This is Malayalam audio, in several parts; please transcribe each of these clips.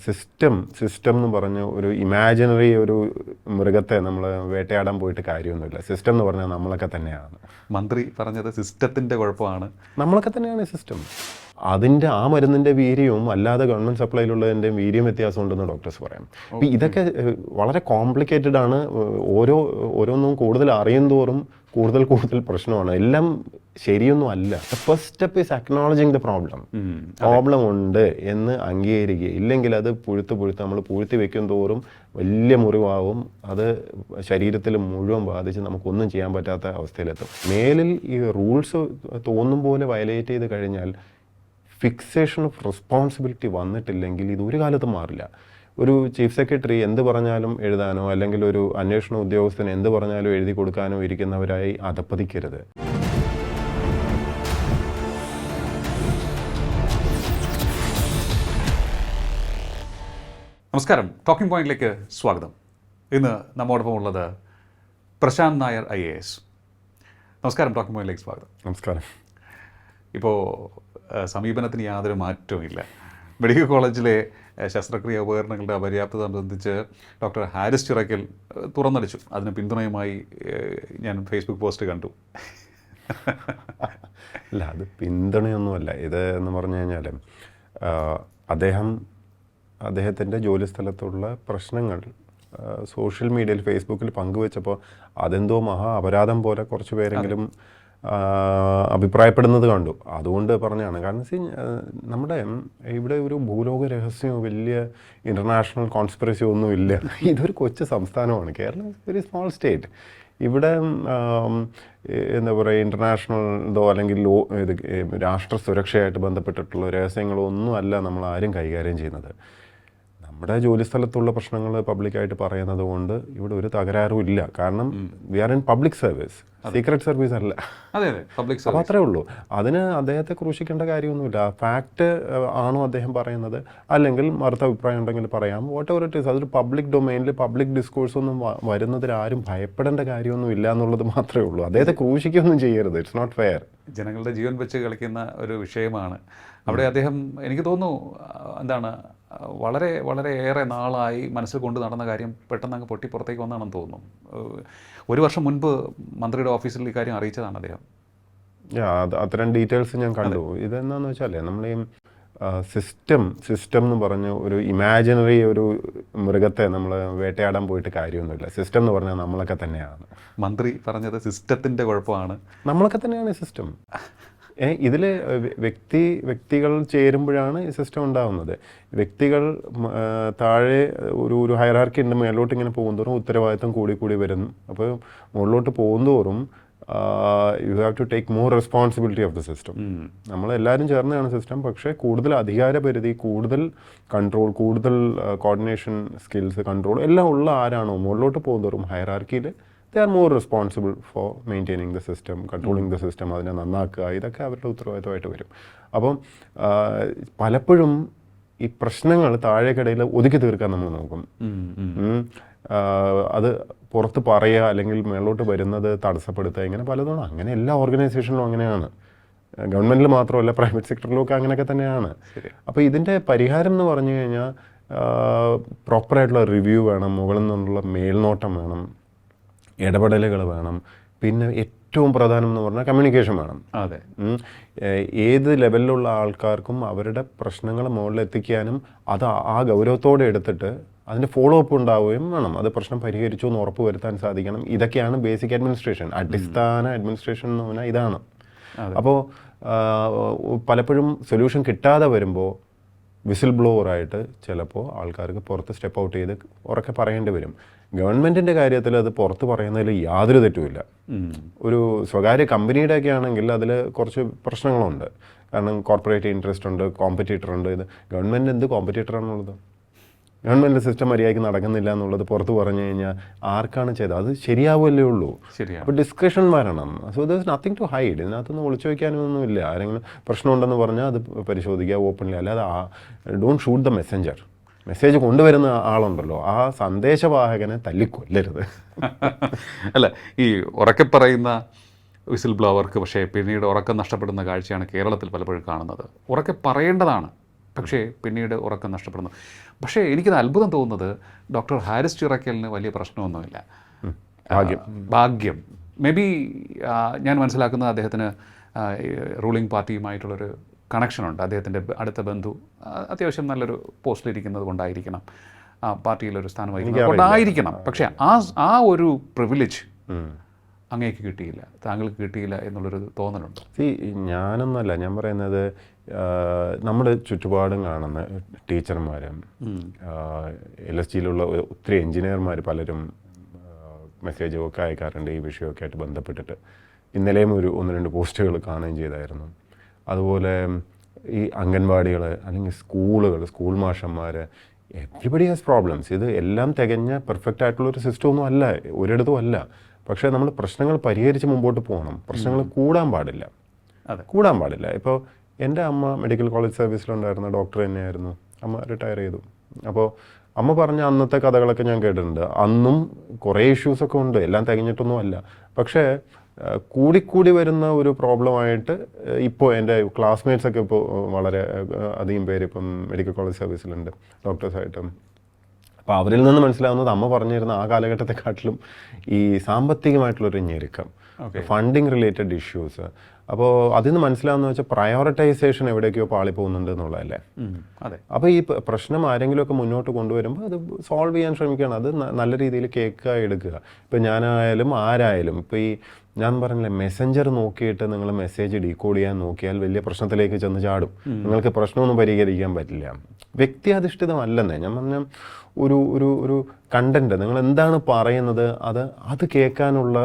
സിസ്റ്റം എന്ന് പറഞ്ഞ ഒരു ഇമാജിനറി ഒരു മൃഗത്തെ നമ്മൾ വേട്ടയാടാൻ പോയിട്ട് കാര്യമൊന്നുമില്ല. സിസ്റ്റം എന്ന് പറഞ്ഞാൽ നമ്മളൊക്കെ തന്നെയാണ്. മന്ത്രി പറഞ്ഞത് സിസ്റ്റത്തിൻ്റെ കുഴപ്പമാണ്. നമ്മളൊക്കെ തന്നെയാണ് സിസ്റ്റം. അതിൻ്റെ ആ മരുന്നിൻ്റെ വീര്യവും അല്ലാതെ ഗവൺമെൻറ് സപ്ലൈയിലുള്ളതിൻ്റെയും വീര്യം വ്യത്യാസം ഉണ്ടെന്ന് ഡോക്ടേഴ്സ് പറയാം. അപ്പോൾ ഇതൊക്കെ വളരെ കോംപ്ലിക്കേറ്റഡ് ആണ്. ഓരോന്നും കൂടുതൽ അറിയും തോറും കൂടുതൽ പ്രശ്നമാണ്. എല്ലാം ശരിയൊന്നും അല്ല. First step is acknowledging the problem ഉണ്ട് എന്ന് അംഗീകരിക്കുക. ഇല്ലെങ്കിൽ അത് പുഴുത്ത് നമ്മൾ പൂഴ്ത്തി വെക്കും തോറും വലിയ മുറിവാവും. അത് ശരീരത്തിൽ മുഴുവൻ ബാധിച്ച് നമുക്കൊന്നും ചെയ്യാൻ പറ്റാത്ത അവസ്ഥയിലെത്തും. മേലിൽ ഈ റൂൾസ് തോന്നും പോലെ വയലേറ്റ് ചെയ്ത് കഴിഞ്ഞാൽ ഫിക്സേഷൻ ഓഫ് റെസ്പോൺസിബിലിറ്റി വന്നിട്ടില്ലെങ്കിൽ ഇത് ഒരു കാലത്തും മാറില്ല. ഒരു ചീഫ് സെക്രട്ടറി എന്ത് പറഞ്ഞാലും എഴുതാനോ അല്ലെങ്കിൽ ഒരു അന്വേഷണ ഉദ്യോഗസ്ഥൻ എന്ത് പറഞ്ഞാലും എഴുതി കൊടുക്കാനോ ഇരിക്കുന്നവരായി അധപ്പതിക്കരുത്. നമസ്കാരം, ടോക്കിംഗ് പോയിന്റിലേക്ക് സ്വാഗതം. ഇന്ന് നമ്മോടൊപ്പം ഉള്ളത് പ്രശാന്ത് നായർ IAS. നമസ്കാരം, ടോക്കിംഗ് പോയിന്റിലേക്ക് സ്വാഗതം. നമസ്കാരം. ഇപ്പോൾ സമീപനത്തിന് യാതൊരു മാറ്റവും ഇല്ല. മെഡിക്കൽ കോളേജിലെ ശസ്ത്രക്രിയ ഉപകരണങ്ങളുടെ അപര്യാപ്തത സംബന്ധിച്ച് ഡോക്ടർ ഹാരിസ് ചിറക്കൽ തുറന്നടിച്ചു. അതിന് പിന്തുണയുമായി ഞാൻ ഫേസ്ബുക്ക് പോസ്റ്റ് കണ്ടു. അല്ല, അത് പിന്തുണയൊന്നുമല്ല. ഇത് എന്ന് പറഞ്ഞു കഴിഞ്ഞാൽ അദ്ദേഹത്തിൻ്റെ ജോലിസ്ഥലത്തുള്ള പ്രശ്നങ്ങൾ സോഷ്യൽ മീഡിയയിൽ ഫേസ്ബുക്കിൽ പങ്കുവെച്ചപ്പോൾ അതെന്തോ മഹാ അപരാധം പോലെ കുറച്ച് പേരെങ്കിലും അഭിപ്രായപ്പെടുന്നത് കണ്ടു. അതുകൊണ്ട് പറഞ്ഞാണ്. കാരണം നമ്മുടെ ഇവിടെ ഒരു ഭൂലോക രഹസ്യമോ വലിയ ഇൻ്റർനാഷണൽ കോൺസ്പിറസിയോ ഒന്നും ഇല്ല. ഇതൊരു കൊച്ചു സംസ്ഥാനമാണ് കേരളം. Very small state. ഇവിടെ എന്താ പറയുക, ഇൻ്റർനാഷണൽ അല്ലെങ്കിൽ രാഷ്ട്ര സുരക്ഷയായിട്ട് ബന്ധപ്പെട്ടിട്ടുള്ള രഹസ്യങ്ങളോ ഒന്നും അല്ല നമ്മൾ ആരും കൈകാര്യം ചെയ്യുന്നത്. നമ്മുടെ ജോലിസ്ഥലത്തുള്ള പ്രശ്നങ്ങൾ പബ്ലിക്കായിട്ട് പറയുന്നത് കൊണ്ട് ഇവിടെ ഒരു തകരാറും ഇല്ല. കാരണം we are in public service, secret service അല്ല. അപ്പോൾ അത്രേ ഉള്ളൂ. അതിന് അദ്ദേഹത്തെ ക്രൂശിക്കേണ്ട കാര്യമൊന്നുമില്ല. ഫാക്റ്റ് ആണോ അദ്ദേഹം പറയുന്നത്, അല്ലെങ്കിൽ മറുത്ത അഭിപ്രായം ഉണ്ടെങ്കിൽ പറയാം. വാട്ട് എവർ ഇറ്റ് ഈസ്, അതൊരു പബ്ലിക് ഡൊമൈനിൽ പബ്ലിക് ഡിസ്കോഴ്സ് ഒന്നും വരുന്നതിൽ ആരും ഭയപ്പെടേണ്ട കാര്യമൊന്നും ഇല്ല എന്നുള്ളത് മാത്രമേ ഉള്ളൂ. അദ്ദേഹത്തെ ക്രൂശിക്കുകയൊന്നും ചെയ്യരുത്. It's not fair. ജനങ്ങളുടെ ജീവൻ വെച്ച് കളിക്കുന്ന ഒരു വിഷയമാണ് അവിടെ. അദ്ദേഹം എനിക്ക് തോന്നുന്നു എന്താണ് വളരെ ഏറെ നാളായി മനസ്സിൽ കൊണ്ട് നടന്ന കാര്യം പെട്ടെന്ന് അങ്ങ് പൊട്ടി പുറത്തേക്ക് വന്നാണെന്ന് തോന്നുന്നു. ഒരു വർഷം മുൻപ് മന്ത്രിയുടെ ഓഫീസിൽ ഈ കാര്യം അറിയിച്ചതാണ് അദ്ദേഹം. അത്തരം ഡീറ്റെയിൽസ് ഞാൻ കണ്ടു. ഇതെന്താണെന്ന് വെച്ചാൽ നമ്മൾ ഈ സിസ്റ്റം എന്ന് പറഞ്ഞ ഒരു ഇമാജിനറി ഒരു മൃഗത്തെ നമ്മൾ വേട്ടയാടാൻ പോയിട്ട് കാര്യമൊന്നുമില്ല. സിസ്റ്റം എന്ന് പറഞ്ഞാൽ നമ്മളൊക്കെ തന്നെയാണ്. മന്ത്രി പറഞ്ഞത് സിസ്റ്റത്തിൻ്റെ കുഴപ്പമാണ്. നമ്മളൊക്കെ തന്നെയാണ് സിസ്റ്റം. ഇതിൽ വ്യക്തികൾ ചേരുമ്പോഴാണ് ഈ സിസ്റ്റം ഉണ്ടാകുന്നത്. വ്യക്തികൾ താഴെ ഒരു ഹയറാർക്കി ഉണ്ട്. മേലോട്ട് ഇങ്ങനെ പോകുന്തോറും ഉത്തരവാദിത്വം കൂടി വരുന്നു. അപ്പോൾ മുകളിലോട്ട് പോകുന്തോറും you have to take more responsibility of the system. നമ്മളെല്ലാവരും ചേർന്നതാണ് സിസ്റ്റം. പക്ഷേ കൂടുതൽ അധികാരപരിധി, കൂടുതൽ കൺട്രോൾ, കൂടുതൽ കോർഡിനേഷൻ സ്കിൽസ്, കൺട്രോൾ എല്ലാം ഉള്ള ആരാണോ മുകളിലോട്ട് പോകുന്തോറും ഹയറാർക്കിയിൽ they are more responsible for maintaining the system, controlling the system, അതിനെ നന്നാക്കുക. ഇതൊക്കെ അവരുടെ ഉത്തരവാദിത്തമായിട്ട് വരും. അപ്പം പലപ്പോഴും ഈ പ്രശ്നങ്ങൾ താഴേക്കിടയിൽ ഒതുക്കി തീർക്കാൻ നമ്മൾ നോക്കും. അത് പുറത്ത് പറയുക അല്ലെങ്കിൽ മേളോട്ട് വരുന്നത് തടസ്സപ്പെടുത്തുക, ഇങ്ങനെ പലതും. അങ്ങനെ എല്ലാ ഓർഗനൈസേഷനിലും അങ്ങനെയാണ്. ഗവൺമെൻറ്റിൽ മാത്രമല്ല, പ്രൈവറ്റ് സെക്ടറിലും ഒക്കെ അങ്ങനെയൊക്കെ തന്നെയാണ്. അപ്പോൾ ഇതിൻ്റെ പരിഹാരം എന്ന് പറഞ്ഞു കഴിഞ്ഞാൽ പ്രോപ്പറായിട്ടുള്ള റിവ്യൂ വേണം, മുകളിൽ നിന്നുള്ള മേൽനോട്ടം വേണം, ഇടപെടലുകൾ വേണം. പിന്നെ ഏറ്റവും പ്രധാനം എന്ന് പറഞ്ഞാൽ കമ്മ്യൂണിക്കേഷൻ വേണം. അതെ, ഏത് ലെവലിലുള്ള ആൾക്കാർക്കും അവരുടെ പ്രശ്നങ്ങൾ മുകളിൽ എത്തിക്കാനും അത് ആ ഗൗരവത്തോടെ എടുത്തിട്ട് അതിൻ്റെ ഫോളോ അപ്പ് ഉണ്ടാവുകയും വേണം. അത് പ്രശ്നം പരിഹരിച്ചു എന്ന് ഉറപ്പ് വരുത്താൻ സാധിക്കണം. ഇതൊക്കെയാണ് ബേസിക് അഡ്മിനിസ്ട്രേഷൻ. അടിസ്ഥാന അഡ്മിനിസ്ട്രേഷൻ എന്ന് പറഞ്ഞാൽ ഇതാണ്. അപ്പോൾ പലപ്പോഴും സൊല്യൂഷൻ കിട്ടാതെ വരുമ്പോൾ വിസിൽ ബ്ലോവറായിട്ട് ചിലപ്പോൾ ആൾക്കാർക്ക് പുറത്ത് സ്റ്റെപ്പ് ഔട്ട് ചെയ്ത് ഉറക്കെ പറയേണ്ടി വരും. ഗവൺമെൻറ്റിൻ്റെ കാര്യത്തിൽ അത് പുറത്ത് പറയുന്നതിൽ യാതൊരു തെറ്റുമില്ല. ഒരു സ്വകാര്യ കമ്പനിയുടെയൊക്കെ ആണെങ്കിൽ അതിൽ കുറച്ച് പ്രശ്നങ്ങളുണ്ട്. കാരണം കോർപ്പറേറ്റ് ഇൻട്രസ്റ്റ് ഉണ്ട്, കോമ്പറ്റീറ്റർ ഉണ്ട്. ഇത് ഗവൺമെൻറ് എന്ത് കോമ്പറ്റീറ്ററാണുള്ളത്? ഗവൺമെൻറ് സിസ്റ്റം മര്യാദയ്ക്ക് നടക്കുന്നില്ല എന്നുള്ളത് പുറത്ത് പറഞ്ഞു കഴിഞ്ഞാൽ ആർക്കാണ് ചെയ്തത്? അത് ശരിയാവുമല്ലേ ഉള്ളൂ. അപ്പോൾ ഡിസ്കഷൻ വരണം. So there is nothing to hide. ഇതിനകത്തൊന്നും ഒളിച്ചു വയ്ക്കാനൊന്നുമില്ല. ആരെങ്കിലും പ്രശ്നമുണ്ടെന്ന് പറഞ്ഞാൽ അത് പരിശോധിക്കുക ഓപ്പൺലി. അല്ലാതെ don't shoot the messenger. Message കൊണ്ടുവരുന്ന ആളുണ്ടല്ലോ, ആ സന്ദേശവാഹകനെ തല്ലിക്കൊല്ലരുത്. അല്ല, ഈ ഉറക്കെ പറയുന്ന വിസിൽ ബ്ലോവർക്ക് പക്ഷേ പിന്നീട് ഉറക്കം നഷ്ടപ്പെടുന്ന കാഴ്ചയാണ് കേരളത്തിൽ പലപ്പോഴും കാണുന്നത്. ഉറക്കെ പറയേണ്ടതാണ്, പക്ഷേ പിന്നീട് ഉറക്കം നഷ്ടപ്പെടുന്നു. പക്ഷേ എനിക്കത് അത്ഭുതം തോന്നുന്നത് ഡോക്ടർ ഹാരിസ് ചിറക്കലിന് വലിയ പ്രശ്നമൊന്നുമില്ല. ഭാഗ്യം മേ ബി ഞാൻ മനസ്സിലാക്കുന്നത് അദ്ദേഹത്തിന് റൂളിംഗ് പാർട്ടിയുമായിട്ടുള്ളൊരു കണക്ഷനുണ്ട്. അദ്ദേഹത്തിൻ്റെ അടുത്ത ബന്ധു അത്യാവശ്യം നല്ലൊരു പോസ്റ്റിലിരിക്കുന്നത് കൊണ്ടായിരിക്കണം, പാർട്ടിയിലൊരു സ്ഥാനം വഹിക്കുന്നത് കൊണ്ടായിരിക്കണം. പക്ഷേ ആ ഒരു പ്രിവിലേജ് അങ്ങേക്ക് കിട്ടിയില്ല, താങ്കൾക്ക് കിട്ടിയില്ല എന്നുള്ളൊരു തോന്നലുണ്ട്. ഞാനൊന്നല്ല, ഞാൻ പറയുന്നത് നമ്മുടെ ചുറ്റുപാടും കാണുന്ന ടീച്ചർമാരും LSGയിലുള്ള ഒത്തിരി എൻജിനീയർമാർ പലരും മെസ്സേജും ഒക്കെ അയക്കാറുണ്ട് ഈ വിഷയമൊക്കെ ആയിട്ട് ബന്ധപ്പെട്ടിട്ട്. ഇന്നലെയും 1-2 പോസ്റ്റുകൾ കാണുകയും ചെയ്തായിരുന്നു. അതുപോലെ ഈ അംഗൻവാടികൾ അല്ലെങ്കിൽ സ്കൂൾ മാഷന്മാർ, എവരിബഡി ഹാസ് പ്രോബ്ലംസ്. ഇത് എല്ലാം തികഞ്ഞ പെർഫെക്റ്റ് ആയിട്ടുള്ളൊരു സിസ്റ്റമൊന്നും അല്ല, ഒരിടത്തും അല്ല. പക്ഷേ നമ്മൾ പ്രശ്നങ്ങൾ പരിഹരിച്ച് മുമ്പോട്ട് പോകണം. പ്രശ്നങ്ങൾ കൂടാൻ പാടില്ല. ഇപ്പോൾ എൻ്റെ അമ്മ മെഡിക്കൽ കോളേജ് സർവീസിലുണ്ടായിരുന്ന ഡോക്ടർ തന്നെയായിരുന്നു. അമ്മ റിട്ടയർ ചെയ്തു. അപ്പോൾ അമ്മ പറഞ്ഞ അന്നത്തെ കഥകളൊക്കെ ഞാൻ കേട്ടിട്ടുണ്ട്. അന്നും കുറേ ഇഷ്യൂസൊക്കെ ഉണ്ട്, എല്ലാം തികഞ്ഞിട്ടൊന്നും അല്ല. പക്ഷേ കൂടിക്കൂടി വരുന്ന ഒരു പ്രോബ്ലമായിട്ട് ഇപ്പോൾ എൻ്റെ ക്ലാസ്മേറ്റ്സൊക്കെ ഇപ്പോൾ വളരെ അധികം പേര് ഇപ്പം മെഡിക്കൽ കോളേജ് സർവീസിലുണ്ട് ഡോക്ടേഴ്സായിട്ടും. അപ്പോൾ അവരിൽ നിന്ന് മനസ്സിലാവുന്നത് അമ്മ പറഞ്ഞിരുന്ന ആ കാലഘട്ടത്തെക്കാട്ടിലും ഈ സാമ്പത്തികമായിട്ടുള്ളൊരു ഞെരുക്കം, ഫണ്ടിങ് റിലേറ്റഡ് ഇഷ്യൂസ്. അപ്പോൾ അതിൽ നിന്ന് മനസ്സിലാവുന്ന വെച്ചാൽ പ്രയോറിറ്റൈസേഷൻ എവിടേക്കോ പാളിപ്പോകുന്നുണ്ട് എന്നുള്ളതല്ലേ. അപ്പോൾ ഈ പ്രശ്നം ആരെങ്കിലുമൊക്കെ മുന്നോട്ട് കൊണ്ടുവരുമ്പോൾ അത് സോൾവ് ചെയ്യാൻ ശ്രമിക്കുകയാണ്. അത് നല്ല രീതിയിൽ കേൾക്കുക, എടുക്കുക. ഇപ്പോൾ ഞാനായാലും ആരായാലും ഇപ്പോൾ ഈ ഞാൻ പറഞ്ഞില്ലേ, മെസ്സഞ്ചർ നോക്കിയിട്ട് നിങ്ങൾ മെസ്സേജ് ഡീകോഡ് ചെയ്യാൻ നോക്കിയാൽ വലിയ പ്രശ്നത്തിലേക്ക് ചെന്ന് ചാടും. നിങ്ങൾക്ക് പ്രശ്നമൊന്നും പരിഹരിക്കാൻ പറ്റില്ല. വ്യക്തിയധിഷ്ഠിതമല്ലെന്നേ ഞാൻ പറഞ്ഞ ഒരു കണ്ടന്റ്, നിങ്ങൾ എന്താണ് പറയുന്നത് അത് കേൾക്കാനുള്ള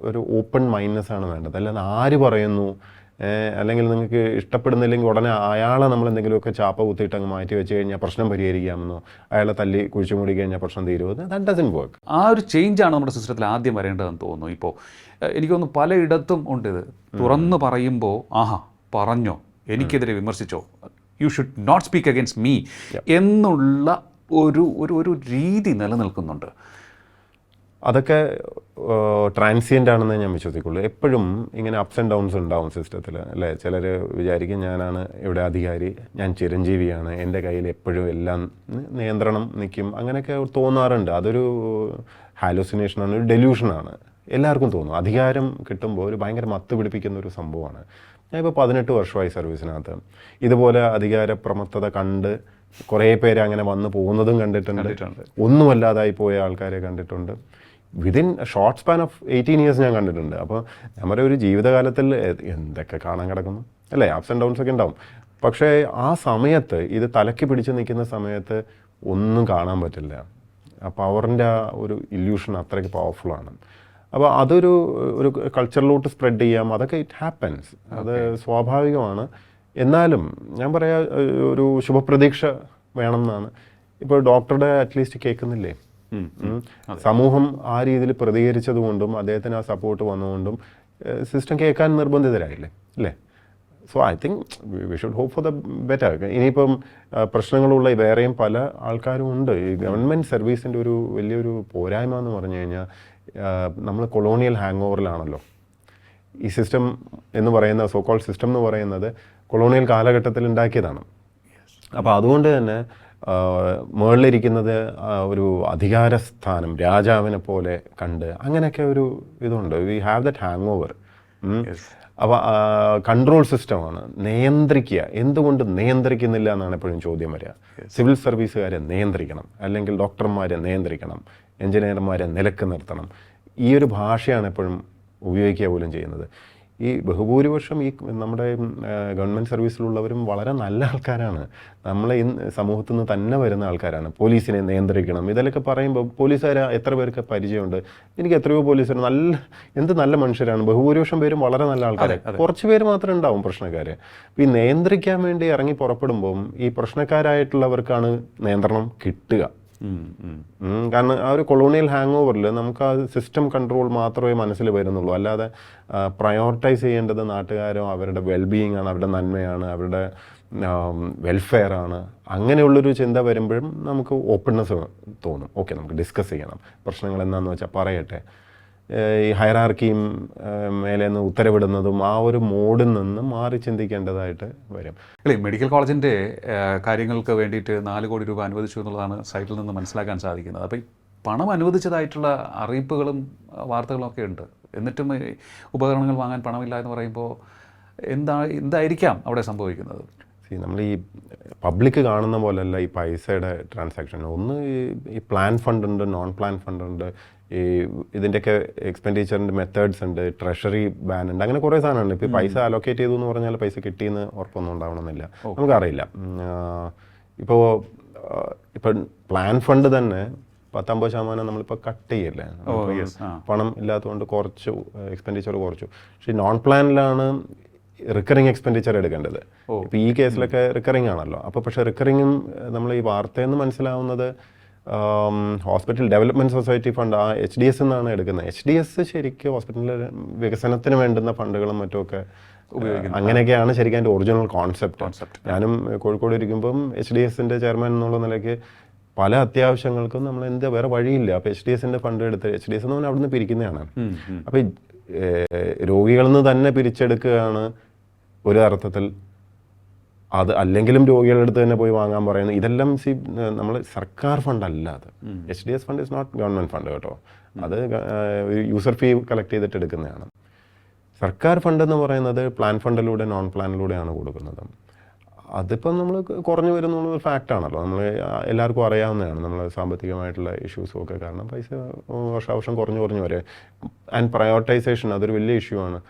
ഒരു ഓപ്പൺ മൈൻഡ്നെസ് ആണ് വേണ്ടത്. അല്ലാതെ ആര് പറയുന്നു, അല്ലെങ്കിൽ നിങ്ങൾക്ക് ഇഷ്ടപ്പെടുന്നില്ലെങ്കിൽ ഉടനെ അയാളെ നമ്മൾ എന്തെങ്കിലുമൊക്കെ ചാപ്പ കുത്തിയിട്ട് അങ്ങ് മാറ്റി വെച്ച് കഴിഞ്ഞാൽ പ്രശ്നം പരിഹരിക്കാമെന്നോ, അയാളെ തല്ലി കുഴിച്ചു മൂടി കഴിഞ്ഞാൽ പ്രശ്നം തീരുമോ? That doesn't work. ആ ഒരു ചേഞ്ചാണ് നമ്മുടെ സിസ്റ്റത്തിൽ ആദ്യം വരേണ്ടതെന്ന് തോന്നുന്നു. ഇപ്പോൾ എനിക്ക് തോന്നുന്നു പലയിടത്തും ഉണ്ട് ഇത്. തുറന്ന് പറയുമ്പോൾ പറഞ്ഞോ, എനിക്കെതിരെ വിമർശിച്ചോ, you should not speak against me എന്നുള്ള ഒരു രീതി നിലനിൽക്കുന്നുണ്ട്. അതൊക്കെ ട്രാൻസിയൻ്റ് ആണെന്ന് ഞാൻ വിശ്വസിക്കുള്ളൂ. എപ്പോഴും ഇങ്ങനെ അപ്സ് ആൻഡ് ഡൗൺസ് ഉണ്ടാവും സിസ്റ്റത്തിൽ, അല്ലേ? ചിലർ വിചാരിക്കും ഞാനാണ് ഇവിടെ അധികാരി, ഞാൻ ചിരഞ്ജീവിയാണ്, എൻ്റെ കയ്യിൽ എപ്പോഴും എല്ലാം നിയന്ത്രണം നിൽക്കും, അങ്ങനെയൊക്കെ തോന്നാറുണ്ട്. അതൊരു ഹാലൂസിനേഷനാണ്, ഒരു ഡെലൂഷനാണ്. എല്ലാവർക്കും തോന്നും അധികാരം കിട്ടുമ്പോൾ ഒരു ഭയങ്കര മത്ത് പിടിപ്പിക്കുന്ന ഒരു സംഭവമാണ്. ഞാനിപ്പോൾ 18 വർഷമായി സർവീസിനകത്ത്. ഇതുപോലെ അധികാര പ്രമത്തത കണ്ട് കുറേ പേര് അങ്ങനെ വന്നു പോകുന്നതും കണ്ടിട്ടുണ്ട്. ഒന്നുമല്ലാതായി പോയ ആൾക്കാരെ കണ്ടിട്ടുണ്ട്. Within short span of 18 years ഞാൻ കണ്ടിട്ടുണ്ട്. അപ്പോൾ നമ്മുടെ ഒരു ജീവിതകാലത്തിൽ എന്തൊക്കെ കാണാൻ കിടക്കുന്നു, അല്ലേ? അപ്സ് ആൻഡ് ഡൗൺസ് ഒക്കെ ഉണ്ടാവും. പക്ഷേ ആ സമയത്ത് ഇത് തലയ്ക്ക് പിടിച്ച് നിൽക്കുന്ന സമയത്ത് ഒന്നും കാണാൻ പറ്റില്ല. ആ പവറിൻ്റെ ആ ഒരു ഇല്യൂഷൻ അത്രയ്ക്ക് പവർഫുള്ളാണ്. അപ്പോൾ അതൊരു കൾച്ചറിലോട്ട് സ്പ്രെഡ് ചെയ്യാം. അതൊക്കെ ഇറ്റ് ഹാപ്പൻസ്, അത് സ്വാഭാവികമാണ്. എന്നാലും ഞാൻ പറയാ ഒരു ശുഭപ്രതീക്ഷ വേണം എന്നാണ്. ഇപ്പോൾ ഡോക്ടറുടെ അറ്റ്ലീസ്റ്റ് കേൾക്കുന്നില്ലേ? സമൂഹം ആ രീതിയിൽ പ്രതികരിച്ചത് കൊണ്ടും അദ്ദേഹത്തിന് ആ സപ്പോർട്ട് വന്നുകൊണ്ടും സിസ്റ്റം കേൾക്കാൻ നിർബന്ധിതരായില്ലേ, അല്ലേ? So I think we should hope for the better. ഇനിയിപ്പം പ്രശ്നങ്ങളുള്ള വേറെയും പല ആൾക്കാരും ഉണ്ട്. ഈ ഗവൺമെൻറ് സർവീസിൻ്റെ ഒരു വലിയൊരു പോരായ്മ എന്ന് പറഞ്ഞു കഴിഞ്ഞാൽ നമ്മൾ കൊളോണിയൽ ഹാങ് ഓവറിലാണല്ലോ. ഈ സിസ്റ്റം എന്ന് പറയുന്ന സോക്കോൾ സിസ്റ്റം എന്ന് പറയുന്നത് കൊളോണിയൽ കാലഘട്ടത്തിൽ ഉണ്ടാക്കിയതാണ്. അപ്പോൾ അതുകൊണ്ട് തന്നെ മുകളിലിരിക്കുന്നത് ഒരു അധികാരസ്ഥാനം, രാജാവിനെ പോലെ കണ്ട് അങ്ങനെയൊക്കെ ഒരു ഇതുണ്ട്. We have that hang over. അപ്പോൾ കൺട്രോൾ സിസ്റ്റമാണ്, നിയന്ത്രിക്കുക. എന്തുകൊണ്ട് നിയന്ത്രിക്കുന്നില്ല എന്നാണ് എപ്പോഴും ചോദ്യം വരിക. സിവിൽ സർവീസുകാരെ നിയന്ത്രിക്കണം, അല്ലെങ്കിൽ ഡോക്ടർമാരെ നിയന്ത്രിക്കണം, എഞ്ചിനീയർമാരെ നിലക്ക് നിർത്തണം. ഈ ഒരു ഭാഷയാണ് എപ്പോഴും ഉപയോഗിക്കുക പോലും ചെയ്യുന്നത്. ഈ ബഹുഭൂരിപക്ഷം ഈ നമ്മുടെ ഗവൺമെൻറ് സർവീസിലുള്ളവരും വളരെ നല്ല ആൾക്കാരാണ്. നമ്മളെ സമൂഹത്തിൽ നിന്ന് തന്നെ വരുന്ന ആൾക്കാരാണ്. പോലീസിനെ നിയന്ത്രിക്കണം ഇതെല്ലാം പറയുമ്പോൾ പോലീസുകാർ എത്ര പേർക്ക് പരിചയമുണ്ട്? എനിക്ക് എത്രയോ പോലീസുകാർ എന്ത് നല്ല മനുഷ്യരാണ്. ബഹുഭൂരിപക്ഷം പേരും വളരെ നല്ല ആൾക്കാരെ, കുറച്ച് പേര് മാത്രമേ ഉണ്ടാവും പ്രശ്നക്കാർ. ഈ നിയന്ത്രിക്കാൻ വേണ്ടി ഇറങ്ങി പുറപ്പെടുമ്പം ഈ പ്രശ്നക്കാരായിട്ടുള്ളവർക്കാണ് നിയന്ത്രണം കിട്ടുക. കാരണം ആ ഒരു കൊളോണിയൽ ഹാങ് ഓവറിൽ നമുക്ക് ആ സിസ്റ്റം കൺട്രോൾ മാത്രമേ മനസ്സിൽ വരുന്നുള്ളൂ. അല്ലാതെ പ്രയോറിറ്റൈസ് ചെയ്യേണ്ടത് നാട്ടുകാരോ അവരുടെ വെൽബീയിങ് ആണ്, അവരുടെ നന്മയാണ്, അവരുടെ വെൽഫെയർ ആണ്. അങ്ങനെയുള്ളൊരു ചിന്ത വരുമ്പോഴും നമുക്ക് ഓപ്പൺനെസ് തോന്നും. ഓക്കെ, നമുക്ക് ഡിസ്കസ് ചെയ്യണം, പ്രശ്നങ്ങൾ എന്താണെന്ന് വെച്ചാൽ പറയട്ടെ. ഈ ഹൈറാർക്കിയും മേലെ നിന്ന് ഉത്തരവിടുന്നതും ആ ഒരു മോഡിൽ നിന്ന് മാറി ചിന്തിക്കേണ്ടതായിട്ട് വരും. അല്ലേ, മെഡിക്കൽ കോളേജിൻ്റെ കാര്യങ്ങൾക്ക് വേണ്ടിയിട്ട് 4 കോടി രൂപ അനുവദിച്ചു എന്നുള്ളതാണ് സൈറ്റിൽ നിന്ന് മനസ്സിലാക്കാൻ സാധിക്കുന്നത്. അപ്പോൾ ഈ പണം അനുവദിച്ചതായിട്ടുള്ള അറിയിപ്പുകളും വാർത്തകളും ഒക്കെ ഉണ്ട്. എന്നിട്ടും ഈ ഉപകരണങ്ങൾ വാങ്ങാൻ പണമില്ല എന്ന് പറയുമ്പോൾ എന്തായിരിക്കാം അവിടെ സംഭവിക്കുന്നത്? നമ്മൾ ഈ പബ്ലിക് കാണുന്ന പോലെയല്ല ഈ പൈസയുടെ ട്രാൻസാക്ഷൻ. ഒന്ന് ഈ പ്ലാൻ ഫണ്ട് ഉണ്ട്, നോൺ പ്ലാൻ ഫണ്ട് ഉണ്ട്, ഈ ഇതിൻ്റെയൊക്കെ എക്സ്പെൻഡിച്ചറിൻ്റെ മെത്തേഡ്സ് ഉണ്ട്, ട്രഷറി ബാൻ ഉണ്ട്, അങ്ങനെ കുറേ സാധനമുണ്ട്. ഇപ്പോൾ പൈസ അലോക്കേറ്റ് ചെയ്തു എന്ന് പറഞ്ഞാൽ പൈസ കിട്ടിയെന്ന് ഉറപ്പൊന്നും ഉണ്ടാവണമെന്നില്ല, നമുക്കറിയില്ല. ഇപ്പം പ്ലാൻ ഫണ്ട് തന്നെ 10-50% നമ്മളിപ്പോൾ കട്ട് ചെയ്യല്ലേ, പണം ഇല്ലാത്തതുകൊണ്ട് കുറച്ചു എക്സ്പെൻഡിച്ചർ കുറച്ചു. പക്ഷേ നോൺ പ്ലാനിലാണ് റിക്കറിങ് എക്സ്പെൻഡിച്ചർ എടുക്കേണ്ടത്. ഇപ്പോൾ ഈ കേസിലൊക്കെ റിക്കറിങ് ആണല്ലോ. അപ്പോൾ പക്ഷേ റിക്കറിങ്ങും നമ്മൾ ഈ വാർത്തയിൽ നിന്ന് മനസ്സിലാവുന്നത് ഹോസ്പിറ്റൽ ഡെവലപ്മെൻറ്റ് സൊസൈറ്റി ഫണ്ട്, ആ HDS എന്നാണ് എടുക്കുന്നത്. HDS ശരിക്കും ഹോസ്പിറ്റലിലെ വികസനത്തിന് വേണ്ടുന്ന ഫണ്ടുകളും മറ്റുമൊക്കെ ഉപയോഗിക്കുന്നത്. അങ്ങനെയൊക്കെയാണ് ശരിക്കും അതിൻ്റെ ഒറിജിനൽ കോൺസെപ്റ്റ്. ഞാനും കോഴിക്കോട് ഇരിക്കുമ്പം HDSൻ്റെ ചെയർമാൻ എന്നുള്ള നിലയ്ക്ക് പല അത്യാവശ്യങ്ങൾക്കും നമ്മൾ വേറെ വഴിയില്ല. അപ്പോൾ HDSൻ്റെ ഫണ്ട് എടുത്ത് HDS എന്ന് പറഞ്ഞാൽ അവിടുന്ന് പിരിക്കുന്നതാണ്. അപ്പോൾ രോഗികളിൽ നിന്ന് തന്നെ പിരിച്ചെടുക്കുകയാണ് ഒരു അർത്ഥത്തിൽ. അത് അല്ലെങ്കിലും രോഗികളുടെ അടുത്ത് തന്നെ പോയി വാങ്ങാൻ പറയുന്നു. ഇതെല്ലാം നമ്മൾ സർക്കാർ ഫണ്ടല്ല. അത് HDS fund is not government fund കേട്ടോ. അത് യൂസർ ഫീ കളക്ട് ചെയ്തിട്ട് എടുക്കുന്നതാണ്. സർക്കാർ ഫണ്ട് എന്ന് പറയുന്നത് പ്ലാൻ ഫണ്ടിലൂടെ നോൺ പ്ലാനിലൂടെയാണ് കൊടുക്കുന്നത്. അതിപ്പം നമ്മൾ കുറഞ്ഞു വരുന്നുള്ള ഫാക്റ്റാണല്ലോ, നമ്മൾ എല്ലാവർക്കും അറിയാവുന്നതാണ്. നമ്മൾ സാമ്പത്തികമായിട്ടുള്ള ഇഷ്യൂസും ഒക്കെ കാരണം പൈസ വർഷാവർഷം കുറഞ്ഞു വരെ. ആൻഡ് പ്രയോറിറ്റൈസേഷൻ അതൊരു വലിയ ഇഷ്യൂ ആണ്.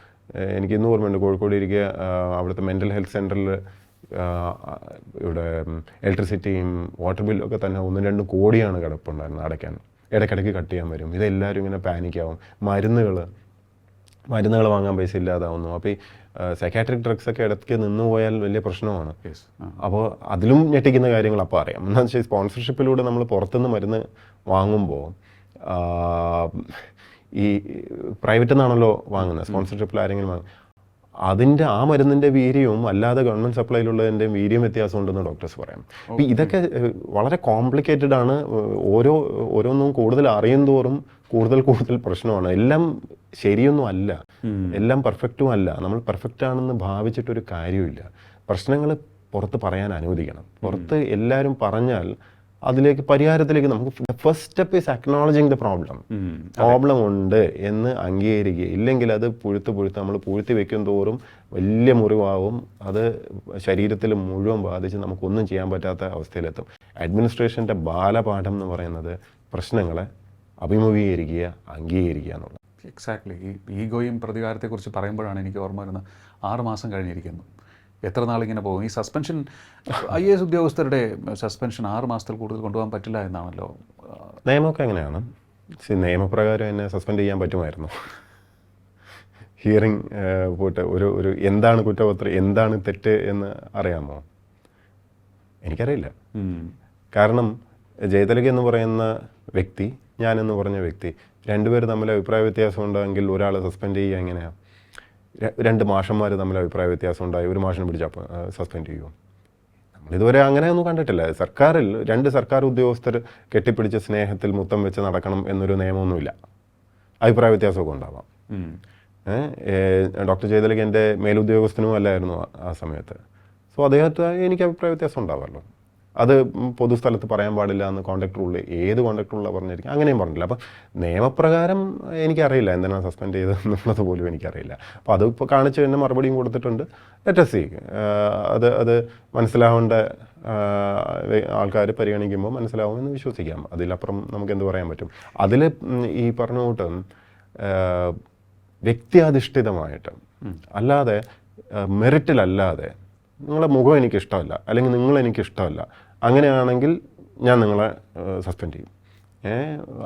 എനിക്ക് ഇന്നും ഓർമ്മയുണ്ട്, കോഴിക്കോട് ഇരിക്കുക അവിടുത്തെ മെൻ്റൽ ഹെൽത്ത് സെൻറ്ററിൽ ഇവിടെ ഇലക്ട്രിസിറ്റിയും വാട്ടർ ബില്ലും ഒക്കെ തന്നെ 1-2 കോടിയാണ് കിടപ്പുണ്ടായിരുന്നത് അടയ്ക്കാൻ. ഇടയ്ക്കിടയ്ക്ക് കട്ട് ചെയ്യാൻ വരും. ഇതെല്ലാവരും ഇങ്ങനെ പാനിക്കാവും. മരുന്നുകൾ വാങ്ങാൻ പൈസ ഇല്ലാതാവുന്നു. അപ്പോൾ ഈ സൈക്കാട്രിക് ഡ്രഗ്സ് ഒക്കെ ഇടയ്ക്ക് നിന്ന് പോയാൽ വലിയ പ്രശ്നമാണ്. അപ്പോൾ അതിലും ഞെട്ടിക്കുന്ന കാര്യങ്ങൾ അപ്പോൾ അറിയാം. എന്താണെന്ന് വെച്ചാൽ സ്പോൺസർഷിപ്പിലൂടെ നമ്മൾ പുറത്തുനിന്ന് മരുന്ന് വാങ്ങുമ്പോൾ ഈ പ്രൈവറ്റിൽ നിന്നാണല്ലോ വാങ്ങുന്നത്. സ്പോൺസർഷിപ്പിൽ ആരെങ്കിലും വാങ്ങും, അതിൻ്റെ ആ മരുന്നിൻ്റെ വീര്യവും അല്ലാതെ ഗവൺമെൻറ് സപ്ലൈയിലുള്ളതിൻ്റെ വീര്യം വ്യത്യാസം ഉണ്ടെന്ന് ഡോക്ടേഴ്സ് പറയാം. അപ്പോൾ ഇതൊക്കെ വളരെ കോംപ്ലിക്കേറ്റഡ് ആണ്. ഓരോന്നും കൂടുതൽ അറിയും തോറും കൂടുതൽ പ്രശ്നമാണ്. എല്ലാം ശരിയൊന്നും അല്ല, എല്ലാം പെർഫെക്റ്റും അല്ല. നമ്മൾ പെർഫെക്റ്റ് ആണെന്ന് ഭാവിച്ചിട്ടൊരു കാര്യമില്ല. പ്രശ്നങ്ങൾ പുറത്ത് പറയാൻ അനുവദിക്കണം. പുറത്ത് എല്ലാവരും പറഞ്ഞാൽ അതിലേക്ക് പരിഹാരത്തിലേക്ക് നമുക്ക് first step is acknowledging the problem ഉണ്ട് എന്ന് അംഗീകരിക്കുക. ഇല്ലെങ്കിൽ അത് പുഴുത്ത് നമ്മൾ പൂഴ്ത്തി വെക്കും തോറും വലിയ മുറിവാവും. അത് ശരീരത്തിൽ മുഴുവൻ ബാധിച്ച് നമുക്കൊന്നും ചെയ്യാൻ പറ്റാത്ത അവസ്ഥയിലെത്തും. അഡ്മിനിസ്ട്രേഷൻ്റെ ബാലപാഠം എന്ന് പറയുന്നത് പ്രശ്നങ്ങളെ അഭിമുഖീകരിക്കുക, അംഗീകരിക്കുക എന്നുള്ളത്. എക്സാക്ട്ലി. ഈ ഈഗോയും പ്രതികാരത്തെക്കുറിച്ച് പറയുമ്പോഴാണ് എനിക്ക് ഓർമ്മ വരുന്നത് 6 മാസം കഴിഞ്ഞിരിക്കുന്നു. എത്ര നാളിങ്ങനെ പോകും? ഈ സസ്പെൻഷൻ IAS ഉദ്യോഗസ്ഥരുടെ സസ്പെൻഷൻ 6 മാസത്തിൽ കൂടുതൽ കൊണ്ടുപോകാൻ പറ്റില്ല എന്നാണല്ലോ നിയമമൊക്കെ. എങ്ങനെയാണ് നിയമപ്രകാരം എന്നെ സസ്പെൻഡ് ചെയ്യാൻ പറ്റുമായിരുന്നു. ഹിയറിംഗ് പോയിട്ട് ഒരു എന്താണ് കുറ്റപത്രം, എന്താണ് തെറ്റ് എന്ന് അറിയാമോ? എനിക്കറിയില്ല. കാരണം ജയതിലക എന്ന് പറയുന്ന വ്യക്തി, ഞാനെന്ന് പറഞ്ഞ വ്യക്തി, രണ്ടുപേരും തമ്മിൽ അഭിപ്രായ വ്യത്യാസം ഉണ്ടെങ്കിൽ ഒരാളെ സസ്പെൻഡ് ചെയ്യുക എങ്ങനെയാണ്? 2 മാഷന്മാർ തമ്മിൽ അഭിപ്രായ വ്യത്യാസം ഉണ്ടായി, ഒരു മാഷിനെ പിടിച്ചപ്പോൾ സസ്പെൻഡ് ചെയ്യുമോ? നമ്മളിതുവരെ അങ്ങനെയൊന്നും കണ്ടിട്ടില്ല. സർക്കാരിൽ 2 സർക്കാർ ഉദ്യോഗസ്ഥർ കെട്ടിപ്പിടിച്ച് സ്നേഹത്തിൽ മുത്തം വെച്ച് നടക്കണം എന്നൊരു നിയമമൊന്നുമില്ല. അഭിപ്രായ വ്യത്യാസമൊക്കെ ഉണ്ടാവാം. ഡോക്ടർ ജയതിലക എൻ്റെ മേലുദ്യോഗസ്ഥനും അല്ലായിരുന്നു ആ സമയത്ത്. സോ അദ്ദേഹത്തെ എനിക്ക് അഭിപ്രായ വ്യത്യാസം ഉണ്ടാവാമല്ലോ. അത് പൊതുസ്ഥലത്ത് പറയാൻ പാടില്ല എന്ന് കോൺട്രാക്ട് റൂളിൽ, ഏത് കോൺട്രാക്ട് റൂളിലാണ് പറഞ്ഞിരിക്കുക, അങ്ങനെയും പറഞ്ഞില്ല. അപ്പം നിയമപ്രകാരം എനിക്കറിയില്ല എന്തിനാണ് സസ്പെൻഡ് ചെയ്തതെന്നുള്ളത് പോലും എനിക്കറിയില്ല. അപ്പോൾ അതിപ്പോൾ കാണിച്ച് തന്നെ മറുപടിയും കൊടുത്തിട്ടുണ്ട്. Let us see. അത് മനസ്സിലാവേണ്ട ആൾക്കാർ പരിഗണിക്കുമ്പോൾ മനസ്സിലാവുമെന്ന് വിശ്വസിക്കാം. അതിലപ്പുറം നമുക്ക് എന്ത് പറയാൻ പറ്റും? അതിൽ ഈ പറഞ്ഞ കൂട്ട് വ്യക്തിയാധിഷ്ഠിതമായിട്ട് അല്ലാതെ മെറിറ്റിലല്ലാതെ നിങ്ങളെ മുഖം എനിക്കിഷ്ടമല്ല അല്ലെങ്കിൽ നിങ്ങളെനിക്കിഷ്ടമല്ല, അങ്ങനെയാണെങ്കിൽ ഞാൻ നിങ്ങളെ സസ്പെൻഡ് ചെയ്യും.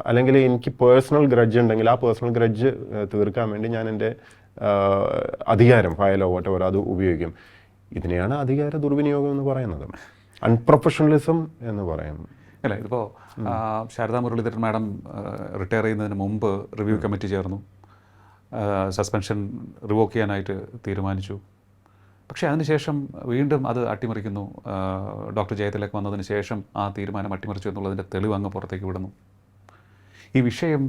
അല്ലെങ്കിൽ എനിക്ക് പേഴ്സണൽ ഗ്രഡ്ജ് ഉണ്ടെങ്കിൽ ആ പേഴ്സണൽ ഗ്രഡ്ജ് തീർക്കാൻ വേണ്ടി ഞാൻ എൻ്റെ അധികാരം, ഫയലോ വോട്ടവർ അത് ഉപയോഗിക്കും. ഇതിനെയാണ് അധികാര ദുർവിനിയോഗം എന്ന് പറയുന്നത്, അൺപ്രൊഫഷണലിസം എന്ന് പറയും. അല്ലേ, ഇതിപ്പോൾ ശാരദാ മുരളീധരൻ മാഡം റിട്ടയർ ചെയ്യുന്നതിന് മുമ്പ് റിവ്യൂ കമ്മിറ്റി ചേർന്നു, സസ്പെൻഷൻ റിവോക്ക് ചെയ്യാനായിട്ട് തീരുമാനിച്ചു. പക്ഷേ അതിനുശേഷം വീണ്ടും അത് അട്ടിമറിക്കുന്നു. ഡോക്ടർ ജയതിലക വന്നതിന് ശേഷം ആ തീരുമാനം അട്ടിമറിച്ചു എന്നുള്ളതിൻ്റെ തെളിവ് അങ്ങ് പുറത്തേക്ക് വിടുന്നു. ഈ വിഷയം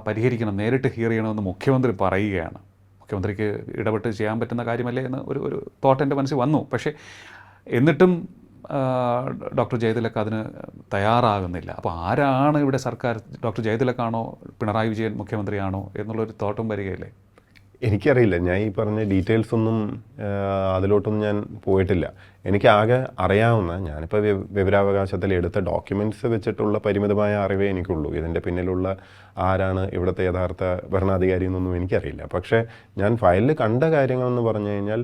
പരിഹരിക്കണം, നേരിട്ട് ഹിയർ ചെയ്യണമെന്ന് മുഖ്യമന്ത്രി പറയുകയാണ്. മുഖ്യമന്ത്രിക്ക് ഇടപെട്ട് ചെയ്യാൻ പറ്റുന്ന കാര്യമല്ലേ എന്ന് ഒരു തോട്ട് എൻ്റെ മനസ്സിൽ വന്നു. പക്ഷേ എന്നിട്ടും ഡോക്ടർ ജയതിലക് അതിന് തയ്യാറാകുന്നില്ല. അപ്പോൾ ആരാണ് ഇവിടെ സർക്കാർ? ഡോക്ടർ ജയതിലക്കാണോ പിണറായി വിജയൻ മുഖ്യമന്ത്രിയാണോ എന്നുള്ളൊരു തോട്ടം വരികയില്ലേ? എനിക്കറിയില്ല, ഞാൻ ഈ പറഞ്ഞ ഡീറ്റെയിൽസ് ഒന്നും അതിലോട്ടൊന്നും ഞാൻ പോയിട്ടില്ല. എനിക്ക് ആകെ അറിയാവുന്ന, ഞാനിപ്പോൾ വിവരാവകാശത്തിൽ എടുത്ത ഡോക്യുമെൻറ്റ്സ് വെച്ചിട്ടുള്ള പരിമിതമായ അറിവേ എനിക്കുള്ളൂ. ഇതിൻ്റെ പിന്നിലുള്ള ആരാണ് ഇവിടുത്തെ യഥാർത്ഥ ഭരണാധികാരി എന്നൊന്നും എനിക്കറിയില്ല. പക്ഷേ ഞാൻ ഫയലിൽ കണ്ട കാര്യങ്ങളെന്ന് പറഞ്ഞു കഴിഞ്ഞാൽ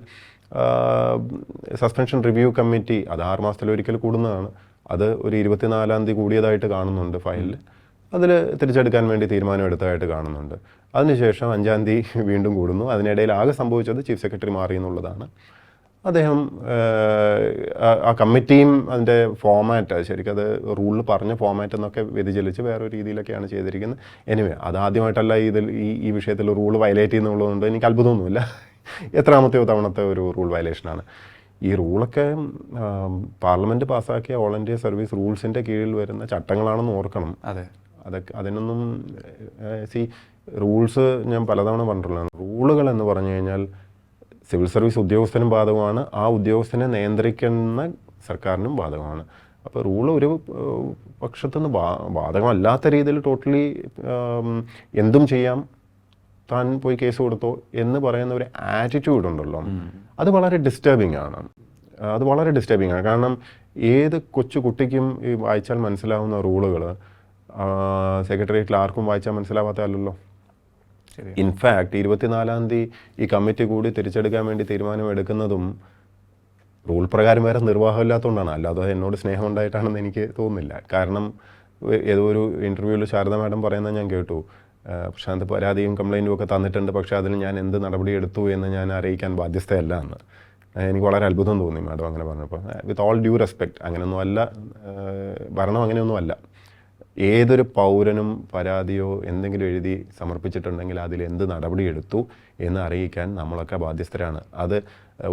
സസ്പെൻഷൻ റിവ്യൂ കമ്മിറ്റി അത് 6 മാസത്തിലൊരിക്കൽ കൂടുന്നതാണ്. അത് ഒരു 24-ാം തീയതി കൂടിയതായിട്ട് കാണുന്നുണ്ട് ഫയലിൽ. അതിൽ തിരിച്ചെടുക്കാൻ വേണ്ടി തീരുമാനമെടുത്തതായിട്ട് കാണുന്നുണ്ട്. അതിനുശേഷം 5-ാം തീയതി വീണ്ടും കൂടുന്നു. അതിനിടയിൽ ആകെ സംഭവിച്ചത് ചീഫ് സെക്രട്ടറി മാറി എന്നുള്ളതാണ്. അദ്ദേഹം ആ കമ്മിറ്റിയും അതിൻ്റെ ഫോമാറ്റ് ശരിക്കും അത് റൂളിൽ പറഞ്ഞ ഫോമാറ്റ് എന്നൊക്കെ വ്യതിചലിച്ച് വേറൊരു രീതിയിലൊക്കെയാണ് ചെയ്തിരിക്കുന്നത്. എനിവേ, അതാദ്യമായിട്ടല്ല ഈ വിഷയത്തിൽ റൂൾ വയലേറ്റ് ചെയ്യുന്നുള്ളതുകൊണ്ട് എനിക്ക് അത്ഭുതമൊന്നുമില്ല. എത്രാമത്തെയോ തവണത്തെ ഒരു റൂൾ വയലേഷനാണ്. ഈ റൂളൊക്കെ പാർലമെൻറ്റ് പാസ്സാക്കിയ ഓൾ ഇന്ത്യ സർവീസ് റൂൾസിൻ്റെ കീഴിൽ വരുന്ന ചട്ടങ്ങളാണെന്ന് ഓർക്കണം. അതെ, അതിനൊന്നും റൂൾസ് ഞാൻ പലതവണ പറഞ്ഞിട്ടുള്ളതാണ്. റൂളുകൾ എന്ന് പറഞ്ഞു കഴിഞ്ഞാൽ സിവിൽ സർവീസ് ഉദ്യോഗസ്ഥനും ബാധകമാണ്, ആ ഉദ്യോഗസ്ഥനെ നിയന്ത്രിക്കുന്ന സർക്കാരിനും ബാധകമാണ്. അപ്പോൾ റൂൾ ഒരു പക്ഷത്തുനിന്ന് ബാധകമല്ലാത്ത രീതിയിൽ ടോട്ടലി എന്തും ചെയ്യാം, താൻ പോയി കേസ് കൊടുത്തോ എന്ന് പറയുന്ന ഒരു ആറ്റിറ്റ്യൂഡ് ഉണ്ടല്ലോ, അത് വളരെ ഡിസ്റ്റർബിംഗ് ആണ്. കാരണം ഏത് കൊച്ചു കുട്ടിക്കും ഈ വായിച്ചാൽ മനസ്സിലാവുന്ന റൂളുകൾ സെക്രട്ടേറിയറ്റിൽ ആർക്കും വായിച്ചാൽ മനസ്സിലാവാത്തതല്ലോ. ഇൻഫാക്ട് 24-ാം തീയതി ഈ കമ്മിറ്റി കൂടി തിരിച്ചെടുക്കാൻ വേണ്ടി തീരുമാനമെടുക്കുന്നതും റൂൾ പ്രകാരം വേറെ നിർവാഹമില്ലാത്തതുകൊണ്ടാണ്. അല്ലാതെ എന്നോട് സ്നേഹം ഉണ്ടായിട്ടാണെന്ന് എനിക്ക് തോന്നുന്നില്ല. കാരണം ഏതോ ഒരു ഇൻ്റർവ്യൂവിൽ ശാരദ മാഡം പറയുന്നത് ഞാൻ കേട്ടു, പ്രശാന്ത് പരാതിയും കംപ്ലയിൻറ്റും ഒക്കെ തന്നിട്ടുണ്ട്, പക്ഷേ അതിന് ഞാൻ എന്ത് നടപടി എടുത്തു എന്ന് ഞാൻ അറിയിക്കാൻ ബാധ്യസ്ഥയല്ല എന്ന്. എനിക്ക് വളരെ അത്ഭുതം തോന്നി മാഡം അങ്ങനെ പറഞ്ഞപ്പോൾ. വിത്ത് ഓൾ ഡ്യൂ റെസ്പെക്റ്റ്, അങ്ങനെയൊന്നും അല്ല, ഭരണം അങ്ങനെയൊന്നും അല്ല. ഏതൊരു പൗരനും പരാതിയോ എന്തെങ്കിലും എഴുതി സമർപ്പിച്ചിട്ടുണ്ടെങ്കിൽ അതിൽ എന്ത് നടപടി എടുത്തു എന്ന് അറിയിക്കാൻ നമ്മളൊക്കെ ബാധ്യസ്ഥരാണ്. അത്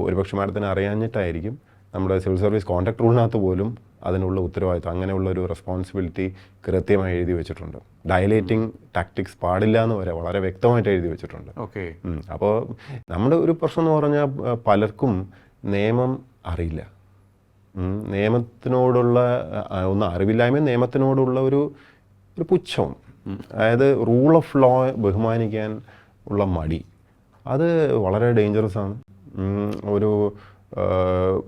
ഒരുപക്ഷെ മാഡത്തിന് അറിയാഞ്ഞിട്ടായിരിക്കും നമ്മുടെ സിവിൽ സർവീസ് കോൺട്രാക്ട് റൂളിനകത്ത് പോലും അതിനുള്ള ഉത്തരവാദിത്വം, അങ്ങനെയുള്ള ഒരു റെസ്പോൺസിബിലിറ്റി കൃത്യമായി എഴുതി വെച്ചിട്ടുണ്ട്. ഡയലേറ്റിംഗ് ടാക്ടിക്സ് പാടില്ല എന്ന് വരെ വളരെ വ്യക്തമായിട്ട് എഴുതി വെച്ചിട്ടുണ്ട്. ഓക്കെ. അപ്പോൾ നമ്മുടെ ഒരു പ്രശ്നം എന്ന് പറഞ്ഞാൽ പലർക്കും നിയമം അറിയില്ല. നിയമത്തിനോടുള്ള ഒന്ന് അറിവില്ലായ്മ, നിയമത്തിനോടുള്ള ഒരു പുച്ഛവും, അതായത് റൂൾ ഓഫ് ലോ ബഹുമാനിക്കാൻ ഉള്ള മടി, അത് വളരെ ഡേഞ്ചറസ് ആണ്. ഒരു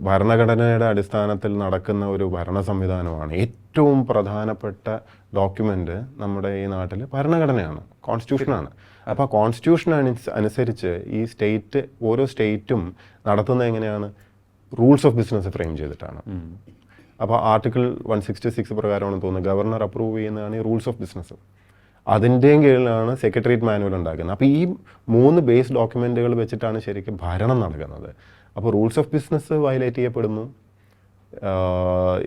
ഭരണഘടനയുടെ അടിസ്ഥാനത്തിൽ നടക്കുന്ന ഒരു ഭരണ സംവിധാനമാണ്. ഏറ്റവും പ്രധാനപ്പെട്ട ഡോക്യുമെൻ്റ് നമ്മുടെ ഈ നാട്ടിൽ ഭരണഘടനയാണ്, കോൺസ്റ്റിറ്റ്യൂഷനാണ്. അപ്പോൾ ആ കോൺസ്റ്റിറ്റ്യൂഷൻ അനുസരിച്ച് ഈ ഓരോ സ്റ്റേറ്റും നടത്തുന്നത് എങ്ങനെയാണ്? റൂൾസ് ഓഫ് ബിസിനസ് ഫ്രെയിം ചെയ്തിട്ടാണ്. അപ്പോൾ ആർട്ടിക്കിൾ 166 പ്രകാരമാണ് തോന്നുന്നത് ഗവർണർ അപ്രൂവ് ചെയ്യുന്നതാണ് ഈ റൂൾസ് ഓഫ് ബിസിനസ്. അതിൻ്റെയും കീഴിലാണ് സെക്രട്ടേറിയറ്റ് മാനുവൽ ഉണ്ടാക്കുന്നത്. അപ്പോൾ ഈ 3 ബേസ് ഡോക്യുമെൻറ്റുകൾ വെച്ചിട്ടാണ് ശരിക്കും ഭരണം നടക്കുന്നത്. അപ്പോൾ റൂൾസ് ഓഫ് ബിസിനസ് വയലേറ്റ് ചെയ്യപ്പെടുന്നു,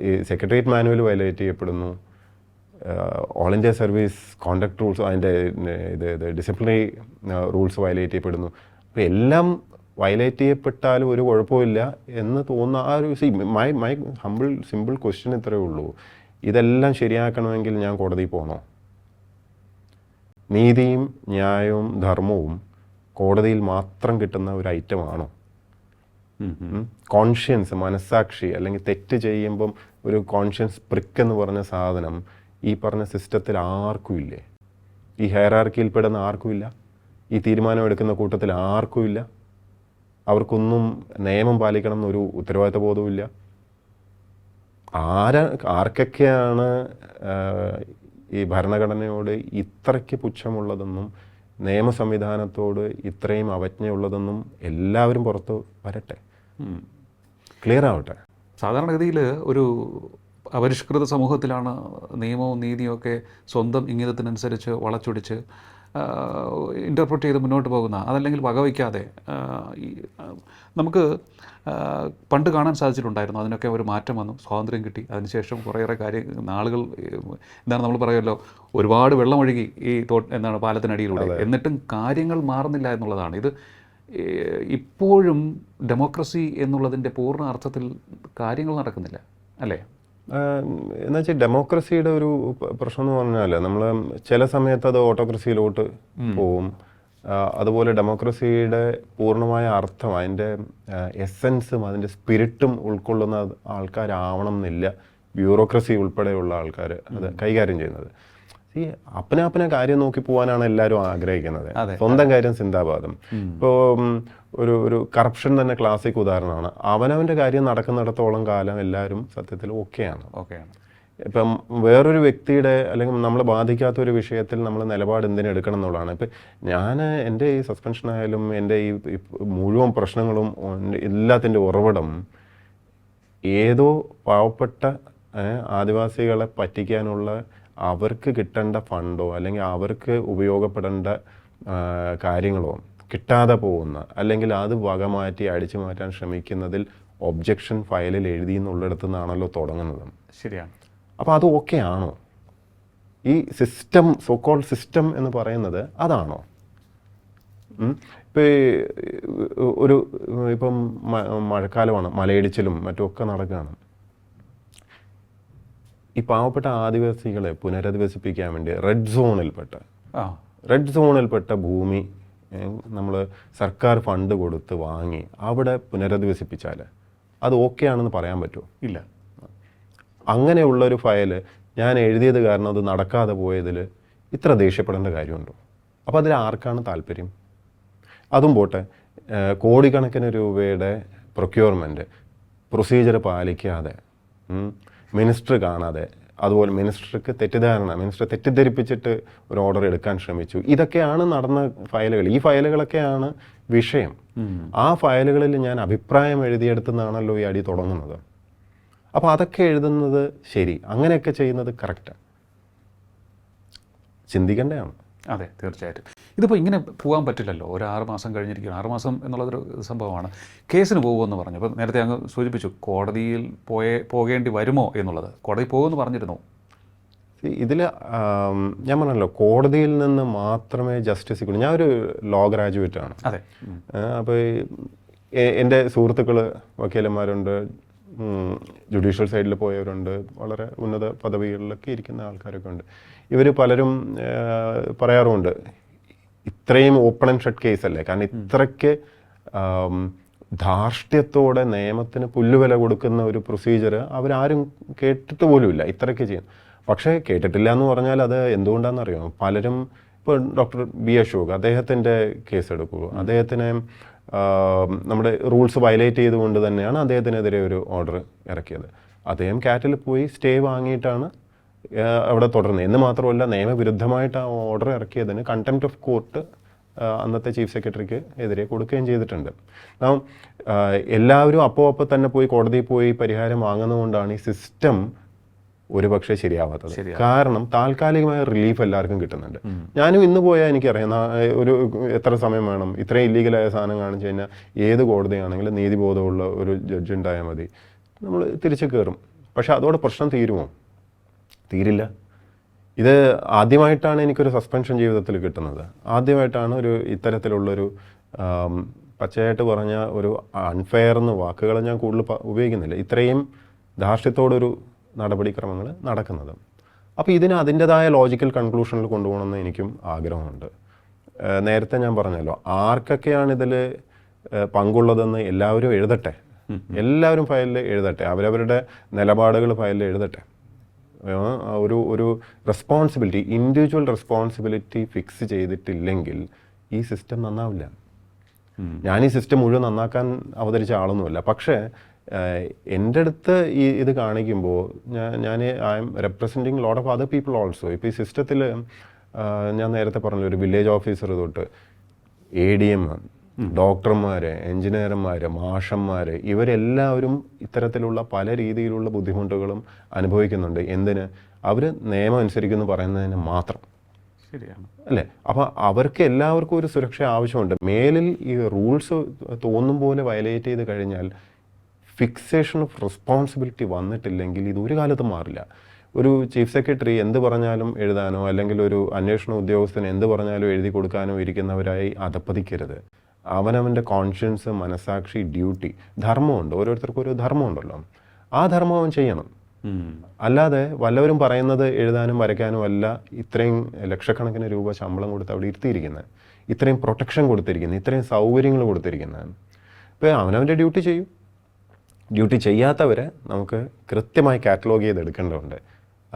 ഈ സെക്രട്ടേറിയറ്റ് മാനുവൽ വയലേറ്റ് ചെയ്യപ്പെടുന്നു, all India service contract rules, അതിൻ്റെ ഡിസിപ്ലിനറി റൂൾസ് വയലേറ്റ് ചെയ്യപ്പെടുന്നു. അപ്പോൾ എല്ലാം വയലേറ്റ് ചെയ്യപ്പെട്ടാലും ഒരു കുഴപ്പമില്ല എന്ന് തോന്നുന്ന ആ ഒരു മൈ സിമ്പിൾ ക്വസ്റ്റ്യൻ ഇത്രയേ ഉള്ളൂ. ഇതെല്ലാം ശരിയാക്കണമെങ്കിൽ ഞാൻ കോടതിയിൽ പോകണോ? നീതിയും ന്യായവും ധർമ്മവും കോടതിയിൽ മാത്രം കിട്ടുന്ന ഒരു ഐറ്റമാണോ? കോൺഷ്യൻസ്, മനസ്സാക്ഷി, അല്ലെങ്കിൽ തെറ്റ് ചെയ്യുമ്പം ഒരു കോൺഷ്യൻസ് പ്രിക്ക് എന്ന് പറഞ്ഞ സാധനം ഈ പറഞ്ഞ സിസ്റ്റത്തിൽ ആർക്കും ഇല്ലേ? ഈ ഹയറാർക്കിയിൽപ്പെടുന്ന ആർക്കും ഇല്ല, ഈ തീരുമാനമെടുക്കുന്ന കൂട്ടത്തിൽ ആർക്കും ഇല്ല. അവർക്കൊന്നും നിയമം പാലിക്കണം എന്നൊരു ഉത്തരവാദിത്ത ബോധവുമില്ല. ആർക്കൊക്കെയാണ് ഈ ഭരണഘടനയോട് ഇത്രയ്ക്ക് പുച്ഛമുള്ളതെന്നും നിയമ സംവിധാനത്തോട് ഇത്രയും അവജ്ഞയുള്ളതെന്നും എല്ലാവരും പുറത്ത് വരട്ടെ, ക്ലിയർ ആവട്ടെ. സാധാരണഗതിയിൽ ഒരു അപരിഷ്കൃത സമൂഹത്തിലാണ് നിയമവും നീതിയും ഒക്കെ സ്വന്തം ഇംഗിതത്തിനനുസരിച്ച് വളച്ചൊടിച്ച് ഇൻ്റർപ്രറ്റ് ചെയ്ത് മുന്നോട്ട് പോകുന്ന, അതല്ലെങ്കിൽ വകവയ്ക്കാതെ നമുക്ക് പണ്ട് കാണാൻ സാധിച്ചിട്ടുണ്ടായിരുന്നു. അതിനൊക്കെ ഒരു മാറ്റം വന്നു, സ്വാതന്ത്ര്യം കിട്ടി. അതിനുശേഷം കുറേയേറെ നാളുകൾ എന്താണ് നമ്മൾ പറയുമല്ലോ, ഒരുപാട് വെള്ളമൊഴുകി ഈ പാലത്തിനടിയിലൂടെ, എന്നിട്ടും കാര്യങ്ങൾ മാറുന്നില്ല എന്നുള്ളതാണ്. ഇത് ഇപ്പോഴും ഡെമോക്രസി എന്നുള്ളതിൻ്റെ പൂർണ്ണ അർത്ഥത്തിൽ കാര്യങ്ങൾ നടക്കുന്നില്ല, അല്ലേ? എന്നുവെച്ചാൽ ഡെമോക്രസിയുടെ ഒരു പ്രശ്നം എന്ന് പറഞ്ഞാൽ നമ്മൾ ചില സമയത്ത് അത് ഓട്ടോക്രസിയിലോട്ട് പോവും. അതുപോലെ ഡെമോക്രസിയുടെ പൂർണ്ണമായ അർത്ഥം, അതിൻ്റെ എസെൻസും അതിൻ്റെ സ്പിരിറ്റും ഉൾക്കൊള്ളുന്ന ആൾക്കാരാവണം എന്നില്ല ബ്യൂറോക്രസി ഉൾപ്പെടെയുള്ള ആൾക്കാർ അത് കൈകാര്യം ചെയ്യുന്നത്. ഈ അപ്പനെ കാര്യം നോക്കി പോകാനാണ് എല്ലാവരും ആഗ്രഹിക്കുന്നത്. സ്വന്തം കാര്യം ചിന്താബാധം. ഇപ്പോൾ ഒരു കറപ്ഷൻ തന്നെ ക്ലാസിക് ഉദാഹരണമാണ്. അവനവൻ്റെ കാര്യം നടക്കുന്നിടത്തോളം കാലം എല്ലാവരും സത്യത്തിൽ ഓക്കെയാണ്. ഇപ്പം വേറൊരു വ്യക്തിയുടെ അല്ലെങ്കിൽ നമ്മളെ ബാധിക്കാത്ത ഒരു വിഷയത്തിൽ നമ്മൾ നിലപാട് എന്തിനെടുക്കണം എന്നുള്ളതാണ്. ഇപ്പം ഞാൻ എൻ്റെ ഈ സസ്പെൻഷനായാലും എൻ്റെ ഈ മുഴുവൻ പ്രശ്നങ്ങളും എല്ലാത്തിൻ്റെ ഉറവിടം ഏതോ പാവപ്പെട്ട ആദിവാസികളെ പറ്റിക്കാനുള്ള അവർക്ക് കിട്ടേണ്ട ഫണ്ടോ അല്ലെങ്കിൽ അവർക്ക് ഉപയോഗപ്പെടേണ്ട കാര്യങ്ങളോ കിട്ടാതെ പോകുന്ന, അല്ലെങ്കിൽ അത് വകമാറ്റി അടിച്ചു മാറ്റാൻ ശ്രമിക്കുന്നതിൽ ഒബ്ജക്ഷൻ ഫയലിൽ എഴുതി എന്നുള്ളിടത്തു നിന്നാണല്ലോ തുടങ്ങുന്നത്. ശരിയാണ്. അപ്പോൾ അത് ഓക്കെ ആണോ? ഈ സിസ്റ്റം, സോക്കോൾ സിസ്റ്റം എന്ന് പറയുന്നത് അതാണോ? ഇപ്പം മഴക്കാലമാണ്, മലയിടിച്ചിലും മറ്റുമൊക്കെ നടക്കുകയാണ്. ഈ പാവപ്പെട്ട ആദിവാസികളെ പുനരധിവസിപ്പിക്കാൻ വേണ്ടി റെഡ് സോണിൽപ്പെട്ട ഭൂമി നമ്മൾ സർക്കാർ ഫണ്ട് കൊടുത്ത് വാങ്ങി അവിടെ പുനരധിവസിപ്പിച്ചാൽ അത് ഓക്കെ ആണെന്ന് പറയാൻ പറ്റുമോ? ഇല്ല. അങ്ങനെയുള്ളൊരു ഫയല് ഞാൻ എഴുതിയത് കാരണം അത് നടക്കാതെ പോയതിൽ ഇത്ര ദേഷ്യപ്പെടേണ്ട കാര്യമുണ്ടോ? അപ്പോൾ അതിൽ ആർക്കാണ് താല്പര്യം? അതും പോട്ടെ, കോടിക്കണക്കിന് രൂപയുടെ പ്രൊക്യൂർമെൻറ്റ് പ്രൊസീജിയർ പാലിക്കാതെ, മിനിസ്റ്റർ കാണാതെ, അതുപോലെ മിനിസ്റ്റർക്ക് മിനിസ്റ്ററെ തെറ്റിദ്ധരിപ്പിച്ചിട്ട് ഒരു ഓർഡർ എടുക്കാൻ ശ്രമിച്ചു. ഇതൊക്കെയാണ് നടന്ന ഫയലുകൾ. ഈ ഫയലുകളൊക്കെയാണ് വിഷയം. ആ ഫയലുകളിൽ ഞാൻ അഭിപ്രായം എഴുതിയെടുത്തെന്നാണല്ലോ ഈ അടി തുടങ്ങുന്നത്. അപ്പോൾ അതൊക്കെ എഴുതുന്നത് ശരി, അങ്ങനെയൊക്കെ ചെയ്യുന്നത് കറക്റ്റാണ്, ചിന്തിക്കേണ്ടതാണ്. അതെ, തീർച്ചയായിട്ടും. ഇതിപ്പോൾ ഇങ്ങനെ പോകാൻ പറ്റില്ലല്ലോ. ഒരു 6 മാസം കഴിഞ്ഞിരിക്കുകയാണ്. 6 മാസം എന്നുള്ളതൊരു സംഭവമാണ്. കേസിന് പോകുമെന്ന് പറഞ്ഞു. അപ്പോൾ നേരത്തെ അങ്ങ് സൂചിപ്പിച്ചു കോടതിയിൽ പോകേണ്ടി വരുമോ എന്നുള്ളത്. കോടതി പോകുമെന്ന് പറഞ്ഞിരുന്നു. ഇതിൽ ഞാൻ പറഞ്ഞല്ലോ, കോടതിയിൽ നിന്ന് മാത്രമേ ജസ്റ്റിസ് കിട്ടൂ. ഞാൻ ഒരു ലോ ഗ്രാജുവേറ്റ് ആണ്. അതെ. അപ്പോൾ എൻ്റെ സുഹൃത്തുക്കൾ വക്കീലന്മാരുണ്ട്, ജുഡീഷ്യൽ സൈഡിൽ പോയവരുണ്ട്, വളരെ ഉന്നത പദവികളിലൊക്കെ ഇരിക്കുന്ന ആൾക്കാരൊക്കെ ഉണ്ട്. ഇവർ പലരും പറയാറുമുണ്ട്, ഇത്രയും ഓപ്പൺ ആൻഡ് ഷട്ട് കേസല്ലേ, കാരണം ഇത്രയ്ക്ക് ധാർഷ്ട്യത്തോടെ നിയമത്തിന് പുല്ലുവില കൊടുക്കുന്ന ഒരു പ്രൊസീജിയർ അവരാരും കേട്ടിട്ട് പോലുമില്ല, ഇത്രയ്ക്ക് ചെയ്യും. പക്ഷേ കേട്ടിട്ടില്ല എന്ന് പറഞ്ഞാൽ അത് എന്തുകൊണ്ടാണെന്നറിയാമോ? പലരും ഇപ്പോൾ ഡോക്ടർ ബി അശോക്, അദ്ദേഹത്തിൻ്റെ കേസ് എടുക്കുക, അദ്ദേഹത്തിനെ നമ്മുടെ റൂൾസ് വയലേറ്റ് ചെയ്തുകൊണ്ട് തന്നെയാണ് അദ്ദേഹത്തിനെതിരെ ഒരു ഓർഡർ ഇറക്കിയത്. അദ്ദേഹം കാറ്റിൽ പോയി സ്റ്റേ വാങ്ങിയിട്ടാണ് അവിടെ തുടർന്നത്. എന്ന് മാത്രമല്ല, നിയമവിരുദ്ധമായിട്ട് ആ ഓർഡർ ഇറക്കിയതിന് കണ്ടംപ്റ്റ് ഓഫ് കോർട്ട് അന്നത്തെ ചീഫ് സെക്രട്ടറിക്ക് എതിരെ കൊടുക്കുകയും ചെയ്തിട്ടുണ്ട്. എല്ലാവരും അപ്പോൾ തന്നെ പോയി കോടതിയിൽ പോയി പരിഹാരം വാങ്ങുന്നതുകൊണ്ടാണ് ഈ സിസ്റ്റം ഒരുപക്ഷെ ശരിയാവാത്തത്. കാരണം താൽക്കാലികമായ റിലീഫ് എല്ലാവർക്കും കിട്ടുന്നുണ്ട്. ഞാനും ഇന്ന് പോയാൽ എനിക്കറിയാം, ഒരു എത്ര സമയം വേണം, ഇത്രയും ഇല്ലീഗലായ സാധനം കാണിച്ചു കഴിഞ്ഞാൽ ഏത് കോടതിയാണെങ്കിലും നീതിബോധമുള്ള ഒരു ജഡ്ജ് ഉണ്ടായാൽ മതി, നമ്മൾ തിരിച്ചു കയറും. പക്ഷെ അതോടെ പ്രശ്നം തീരുമോ? തീരില്ല. ഇത് ആദ്യമായിട്ടാണ് എനിക്കൊരു സസ്പെൻഷൻ ജീവിതത്തിൽ കിട്ടുന്നത്. ആദ്യമായിട്ടാണ് ഒരു ഇത്തരത്തിലുള്ളൊരു പച്ചയായിട്ട് പറഞ്ഞ ഒരു അൺഫെയർ എന്ന വാക്കുകൾ ഞാൻ കൂടുതൽ ഉപയോഗിക്കുന്നില്ല, ഇത്രയും ധാർഷ്ട്യത്തോടൊരു നടപടിക്രമങ്ങൾ നടക്കുന്നത്. അപ്പോൾ ഇതിന് അതിൻ്റെതായ ലോജിക്കൽ കൺക്ലൂഷനിൽ കൊണ്ടുപോകണമെന്ന് എനിക്കും ആഗ്രഹമുണ്ട്. നേരത്തെ ഞാൻ പറഞ്ഞല്ലോ, ആർക്കൊക്കെയാണ് ഇതിൽ പങ്കുള്ളതെന്ന് എല്ലാവരും എഴുതട്ടെ, എല്ലാവരും ഫയലിൽ എഴുതട്ടെ, അവരവരുടെ നിലപാടുകൾ ഫയലിൽ എഴുതട്ടെ. ഒരു റെസ്പോൺസിബിലിറ്റി, ഇൻഡിവിജ്വൽ റെസ്പോൺസിബിലിറ്റി ഫിക്സ് ചെയ്തിട്ടില്ലെങ്കിൽ ഈ സിസ്റ്റം നന്നാവില്ല. ഞാൻ ഈ സിസ്റ്റം മുഴുവൻ നന്നാക്കാൻ അവതരിച്ച ആളൊന്നുമല്ല. പക്ഷേ എൻ്റെ അടുത്ത് ഇത് കാണിക്കുമ്പോൾ ഞാൻ I M representing lot of other people also. ഇപ്പോൾ ഈ സിസ്റ്റത്തിൽ ഞാൻ നേരത്തെ പറഞ്ഞല്ലോ, ഒരു വില്ലേജ് ഓഫീസർ തൊട്ട് ADM, ഡോക്ടർമാർ, എൻജിനീയർമാർ, മാഷന്മാർ, ഇവരെല്ലാവരും ഇത്തരത്തിലുള്ള പല രീതിയിലുള്ള ബുദ്ധിമുട്ടുകളും അനുഭവിക്കുന്നുണ്ട്. എന്തിന്? അവർ നിയമം അനുസരിക്കുമെന്ന് പറയുന്നതിന് മാത്രം. ശരിയാണ് അല്ലേ? അപ്പോൾ അവർക്ക് എല്ലാവർക്കും ഒരു സുരക്ഷ ആവശ്യമുണ്ട്. മേലിൽ ഈ റൂൾസ് തോന്നും പോലെ വയലേറ്റ് ചെയ്ത് കഴിഞ്ഞാൽ ഫിക്സേഷൻ ഓഫ് റെസ്പോൺസിബിലിറ്റി വന്നിട്ടില്ലെങ്കിൽ ഇത് ഒരു കാലത്തും മാറില്ല. ഒരു ചീഫ് സെക്രട്ടറി എന്ത് പറഞ്ഞാലും എഴുതാനോ അല്ലെങ്കിൽ ഒരു അന്വേഷണ ഉദ്യോഗസ്ഥന് എന്ത് പറഞ്ഞാലും എഴുതി കൊടുക്കാനോ ഇരിക്കുന്നവരായി അധപ്പതിക്കരുത്. അവനവൻ്റെ കോൺഷ്യൻസ്, മനസാക്ഷി, ഡ്യൂട്ടി, ധർമ്മമുണ്ട്. ഓരോരുത്തർക്കും ഒരു ധർമ്മമുണ്ടല്ലോ, ആ ധർമ്മം അവൻ ചെയ്യണം. അല്ലാതെ വല്ലവരും പറയുന്നത് എഴുതാനും വരയ്ക്കാനും അല്ല ഇത്രയും ലക്ഷക്കണക്കിന് രൂപ ശമ്പളം കൊടുത്ത് അവിടെ ഇരുത്തിയിരിക്കുന്നത്, ഇത്രയും പ്രൊട്ടക്ഷൻ കൊടുത്തിരിക്കുന്നത്, ഇത്രയും സൗകര്യങ്ങൾ കൊടുത്തിരിക്കുന്നത്. ഇപ്പോൾ അവനവൻ്റെ ഡ്യൂട്ടി ചെയ്യും. ഡ്യൂട്ടി ചെയ്യാത്തവരെ നമുക്ക് കൃത്യമായി കാറ്റലോഗ് ചെയ്തെടുക്കേണ്ടതുണ്ട്.